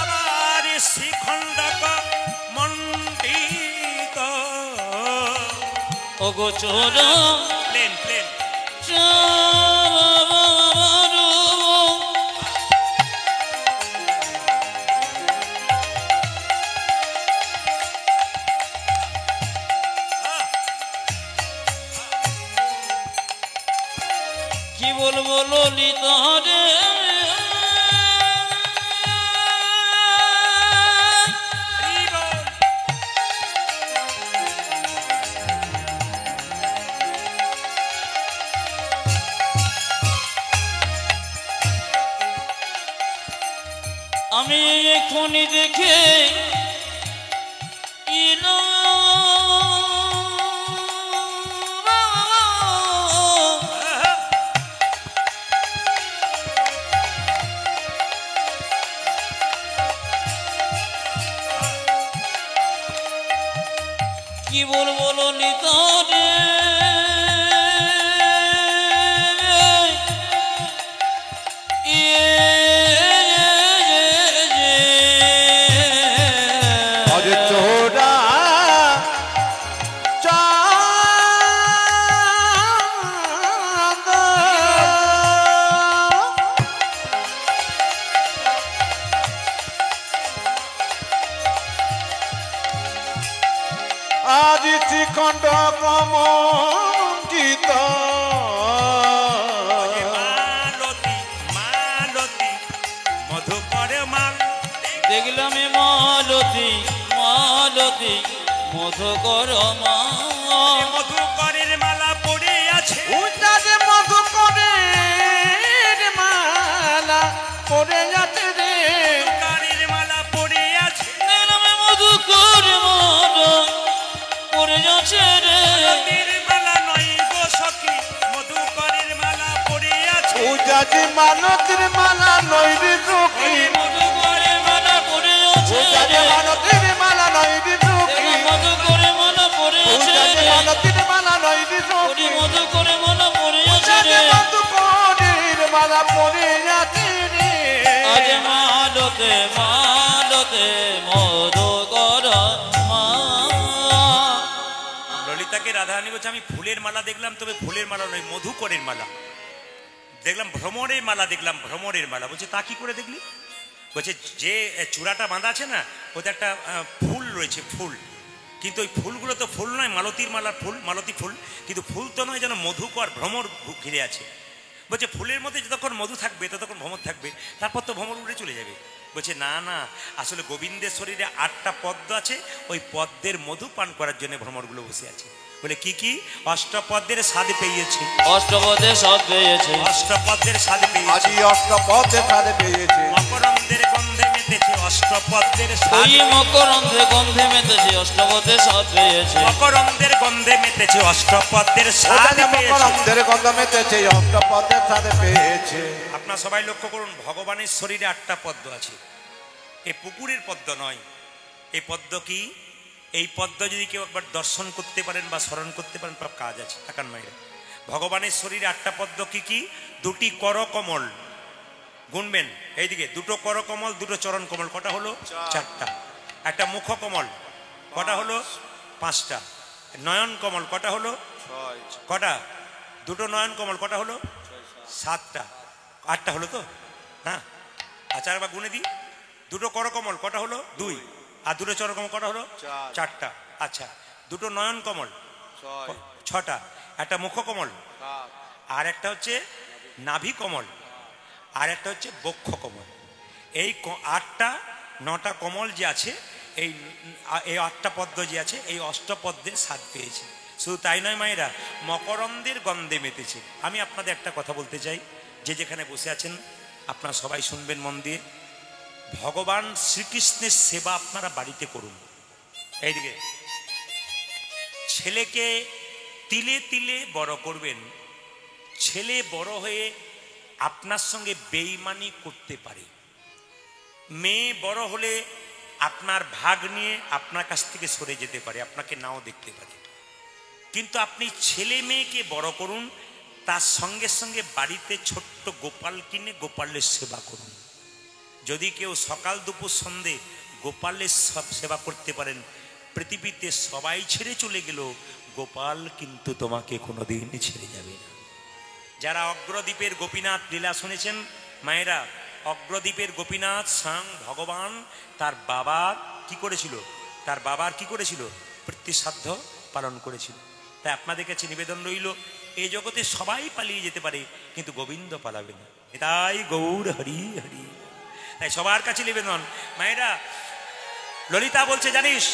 আবার শ্রীখণ্ডক মণ্ডিত, ওগো চোরা প্লেন প্লেন চারু, কি বলবো ললিতা রে, আমি এখনই দেখে কি বলবো ললিতা রে, আজ চোরা চাঁদ, আজ শ্রীখণ্ড কমঙ্কিত, মালতী মালতী মধু করে মাল। দেখলাম মালতী মালতী মধুকর মা, মধুকরের মালা পড়ে আছে, উজাজ মধু করে মালা পড়ে যাচ্ছে রে। মধুকরের মালা পড়ে আছে, দেখলাম মধুকর মালা পড়ে যাচ্ছে রে, মালতীর মালা নয় গো সখী, মধুকরের মালা পড়ে আছে। উজাজ মালতীর মালা নয় রে সখী, মধুকরের মালা পড়ে যাচ্ছে উজাজ রে, মালতীর মালা নয় রে সখী, দেখলাম মধুকরের মালা পড়ে যাচ্ছে উজাজ রে, মালতীর মালা নয় রে সখী, মধুকরের মালা পড়ে যাচ্ছে উজাজ রে, মধুকরের মালা পড়ে যাচ্ছে রে। আজ মালতে মালতে মধুকর মা। ললিতাকে রাধারানী বলছে, আমি ফুলের মালা দেখলাম, তবে ফুলের মালা নয় মধুকরের মালা দেখলাম, ভ্রমরের মালা দেখলাম, ভ্রমরের মালা। বলছে তা কি করে দেখলি? বলছে যে চূড়াটা বাঁধা আছে না, ওতে একটা ফুল রয়েছে, ফুল, কিন্তু ওই ফুলগুলো তো ফুল নয়, মালতীর মালার ফুল, মালতী ফুল, কিন্তু ফুল তো নয়, যেন মধুকর ভ্রমর ঘিরে আছে। বলছে ফুলের মধ্যে যতক্ষণ মধু থাকবে ততক্ষণ ভ্রমর থাকবে, তারপর তো ভ্রমর উড়ে চলে যাবে। বলছে না না, আসলে গোবিন্দের শরীরে 8টা পদ্ম আছে, ওই পদ্মের মধু পান করার জন্য ভ্রমরগুলো বসে আছে। বলে কি কি? অষ্টপদ্মের স্বাদ পেয়েছে, অষ্টপদে সব পেয়েছে, অষ্টপদ্মের স্বাদ পেয়েছে, আজি অষ্টপথে সাথে পেয়েছে, মকরন্দের গন্ধে মেতেছে, অষ্টপদ্মের স্বাদ ওই মকরন্ধে গন্ধে মেতেছে, অষ্টপদে সব পেয়েছে, মকরন্দের গন্ধে মেতেছে, অষ্টপদ্মের স্বাদ ওখানে পেয়েছে। মকরন্দের গন্ধ মেতেছে, অষ্টপথে সাথে পেয়েছে। আপনার সবাই লক্ষ্য করুন, ভগবানের শরীরে 8টা পদ্ম আছে, এ পুকুরের পদ্ম নয়। এই পদ্ম কি? এই পদ্ম যদি কেউ একবার দর্শন করতে পারেন বা স্মরণ করতে পারেন, সব কাজ আছে। টাকার মায়েরা, ভগবানের শরীরে 8টা পদ্ম কি কি? 2টি করকমল, গুনবেন এইদিকে, 2টো করকমল, 2টো চরণ কমল, কটা হলো? 4টা। একটা মুখ কমল, কটা হলো? 5টা। নয়ন কমল কটা হলো? কটা? 2টো নয়ন কমল, কটা হলো? 7টা। 8টা হলো তো? হ্যাঁ, আচ্ছা একবার গুনে দিই, দুটো করকমল কটা হলো? 2। আর দুটো চরকমল কটা হলো? 4টা। আচ্ছা, দুটো নয়ন কমল 6টা, একটা মুখকমল, আর একটা হচ্ছে নাভি কমল, আর একটা হচ্ছে বক্ষ কমল। এই 8টা 9টা কমল যে আছে, এই 8টা পদ্ম যে আছে, এই অষ্টপদ্মের স্বাদ পেয়েছে। শুধু তাই নয় মায়েরা, মকরন্দের গন্ধে মেতেছে। আমি আপনাদের একটা কথা বলতে চাই, যে যেখানে বসে আছেন আপনারা সবাই শুনবেন মন দিয়ে। ভগবান শ্রীকৃষ্ণের সেবা আপনারা বাড়িতে করুন। এইদিকে ছেলেকে তিলে তিলে বড় করবেন। ছেলে বড় হয়ে আপনার সঙ্গে বেইমানি করতে পারে। মেয়ে বড় হলে আপনার ভাগ নিয়ে আপনার কাছ থেকে সরে যেতে পারে, আপনাকে নাও দেখতে পারে। কিন্তু আপনি ছেলে মেয়েকে বড় করুন, তার সঙ্গে সঙ্গে বাড়িতে ছোট্ট গোপাল কিনে গোপালের সেবা করুন। যদি কেউ সকাল দুপুর সন্ধে গোপালের সেবা করতে পারেন, পৃথিবীতে সবাই ছেড়ে চলে গেল, গোপাল কিন্তু তোমাকে কোনোদিন ছেড়ে যাবে না। যারা অগ্রদ্বীপের গোপীনাথ লীলা শুনেছেন মায়েরা, অগ্রদ্বীপের গোপীনাথ স্বয়ং ভগবান তার বাবার কি করেছিল? তার বাবার কি করেছিল? প্রতিসাধ্য পালন করেছিল। তাই আপনাদের কাছে নিবেদন রইল, এই জগতে সবাই পালিয়ে যেতে পারে, কিন্তু গোবিন্দ পালাবে না। তাই গৌর হরি হরি। তাই সবার কাছে নিবেদন মায়েরা। ললিতা বলছে, জানিস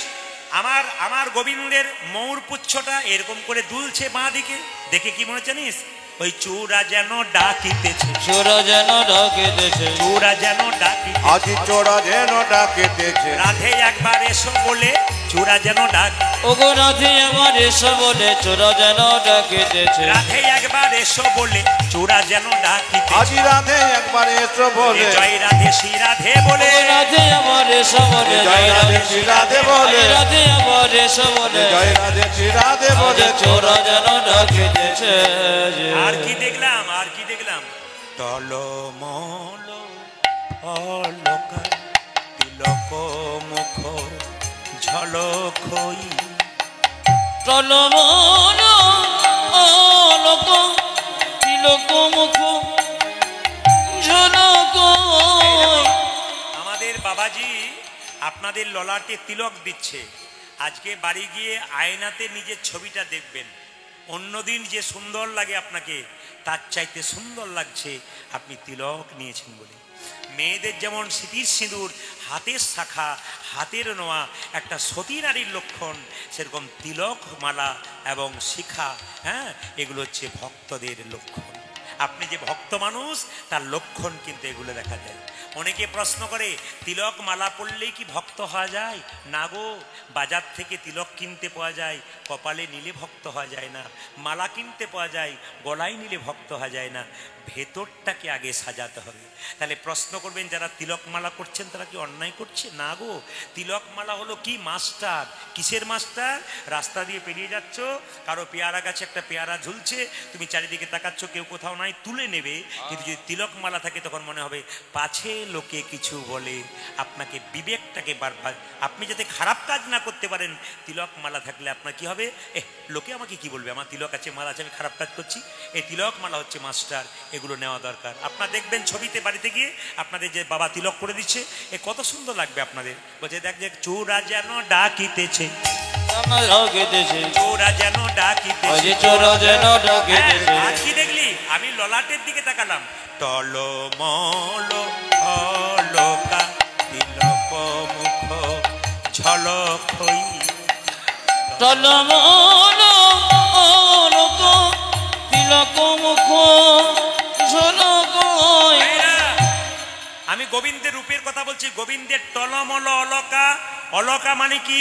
আমার গোবিন্দের ময়ূর পুচ্ছটা এরকম করে দুলছে বাঁ দিকে, দেখে কি মনে জানিস? ওই চূড়া যেন ডাকিতেছে, চোরা যেন ডাকিতেছে, চূড়া যেন ডাকিতেছে, আজি চোরা যেন ডাকিতেছে, রাধে একবার এসো বলে চূড়া যেন ডাক। ওগো রাধে আমার এসো বলে চোরা যেন ডাকিতেছে, রাধে একবার এসো বলে চূড়া যেন ডাকিতেছে। আজি রাধে একবার এসো বলে, জয় রাধে শ্রী রাধে বলে, ওগো রাধে আমার এসো বলে, জয় রাধে শ্রী রাধে বলে, রাধে আমার এসো বলে, জয় রাধে শ্রী রাধে বলে চোরা যেন ডাকিতেছে। আর কি দেখলাম, আর কি দেখলাম? টলমল অলকা তিলক মুখ ঝলকই, টলমল অলক তিলক মুখ ঝলক। আমাদের বাবাজি আপনাদের ললাটে তিলক দিচ্ছে। আজকে বাড়ি গিয়ে আয়নাতে নিজের ছবিটা দেখবেন। অন্যদিন যে সুন্দর লাগে আপনাকে, তার চাইতে সুন্দর লাগছে আপনি তিলক নিয়েছেন বলে। মেয়েদের যেমন স্মৃতির সিঁদুর, হাতের শাখা, হাতের নোয়া একটা সতী নারীর লক্ষণ, সেরকম তিলক মালা এবং শিখা, হ্যাঁ, এগুলো হচ্ছে ভক্তদের লক্ষণ। আপনি যে ভক্ত মানুষ, তার লক্ষণ কিন্তু এগুলো দেখা যায়। অনেকে প্রশ্ন করে, তিলক মালা পরলেই কি ভক্ত হওয়া যায়? না গো, বাজার থেকে তিলক কিনতে পাওয়া যায়, কপালে নিলে ভক্ত হওয়া যায় না। মালা কিনতে পাওয়া যায়, গলায় নিলে ভক্ত হওয়া যায় না। ভেতরটাকে আগে সাজাতে হবে। তাহলে প্রশ্ন করবেন, যারা তিলক মালা করছেন তারা কি অন্যায় করছে? না গো, তিলক মালা হলো কি মাস্টার। কিসের মাস্টার? রাস্তা দিয়ে পেরিয়ে যাচ্ছ, কারো পেয়ারা গাছে একটা পেয়ারা ঝুলছে, তুমি চারিদিকে তাকাচ্ছ, কেউ কোথাও নাই, তুলে নেবে। কিন্তু যদি তিলক মালা থাকে, তখন মনে হবে পাছে লোকে কিছু বলে, আপনাকে বিবেকটাকে বারবার, আপনি যাতে খারাপ কাজ না করতে পারেন। তিলক মালা থাকলে আপনার কি হবে? লোকে আমাকে কি বলবে, আমার তিলক আছে, মালা আছে, আমি খারাপ কাজ করছি। এই তিলক মালা হচ্ছে মাস্টার, এগুলো নেওয়া দরকার। আপনারা দেখবেন ছবিতে বাড়িতে গিয়ে আপনাদের যে বাবা তিলক করে দিচ্ছে, কত সুন্দর লাগবে আপনাদের। বলছে, দেখ যে চোরা যেন ডাকিতেছে, চোরা যেন ডাকিতেছে, চোরা যেন ডাকিতেছে। আর কি দেখলি? আমি ললাটের দিকে তাকালাম, টলমল অলকা তিলক মুখ ঝলকই, টলমল অলক তিলক মুখ ঝলক। আমি গোবিন্দের রূপের কথা বলছি। গোবিন্দের টলমল অলকা, অলকা মানে কি?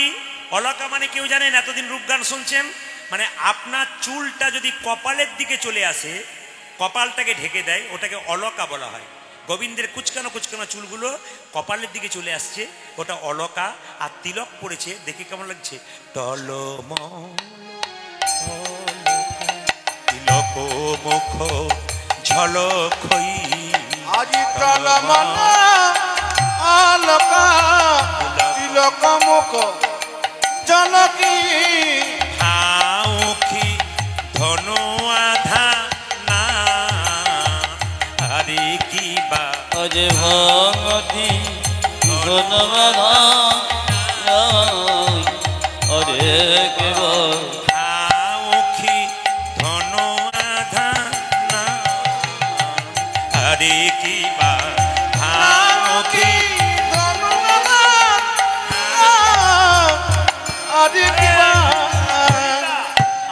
অলকা মানে কেউ জানেন? এতদিন রূপগান শুনছেন, মানে আপনার চুলটা যদি কপালের দিকে চলে আসে, কপালটাকে ঢেকে দেয়, ওটাকে অলকা বলা হয়। গোবিন্দের কুচকানো কুচকানো চুলগুলো কপালের দিকে চলে আসছে, ওটা অলকা। আর তিলক পড়েছে, দেখে কেমন লাগছে? টলমল তিলক মুখ ঝলকই, আজি টলমল অলকা তিলক মুখ ঝলকি, আউখি ধনু আধা না, আরে কি বা অজে ভগতি ধন্যবাদ অরে কেবল আখি ধন আধানা হরে কি বা আখি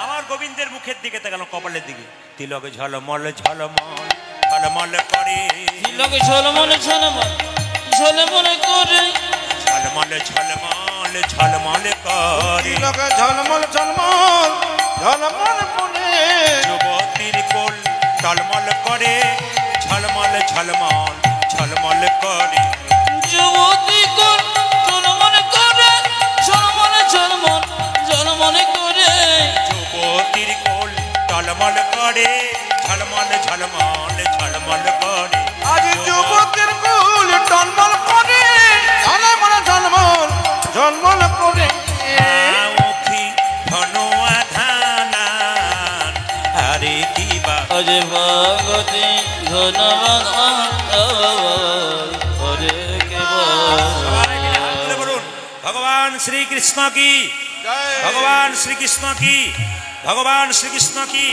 আমার গোবিন্দের মুখের দিকে তাকালো, কপালের দিকে। তিলক ঝলমল ঝলমল ঝলমল করে, তিলক ঝলমল ঝলমল ঝলমল করে, ঝলমল ঝলমল ঝলমল করে। ঝলমল ঝলমল ঝলমল মনে যুবতীর কোল টলমল করে, ঝলমল ঝলমল ঝলমল করে। যুবতী কোন ঝলমল করে, ঝলমল ঝলমল ঝলমল করে। যুবতীর কোল টলমল করে, ঝলমল ঝলমল ঝলমল করে। আজ যুবকের কুল টলমল করে ঝলমল ঝলমল ঝলমল করে আখি ধন আধানা হরে কি বা অজে ভগতি ধন্যবাদ অরে কেবল সবাই মিলে হাত তুলে বলুন, ভগবান শ্রীকৃষ্ণ কি, ভগবান শ্রীকৃষ্ণ কি, ভগবান শ্রীকৃষ্ণ কি।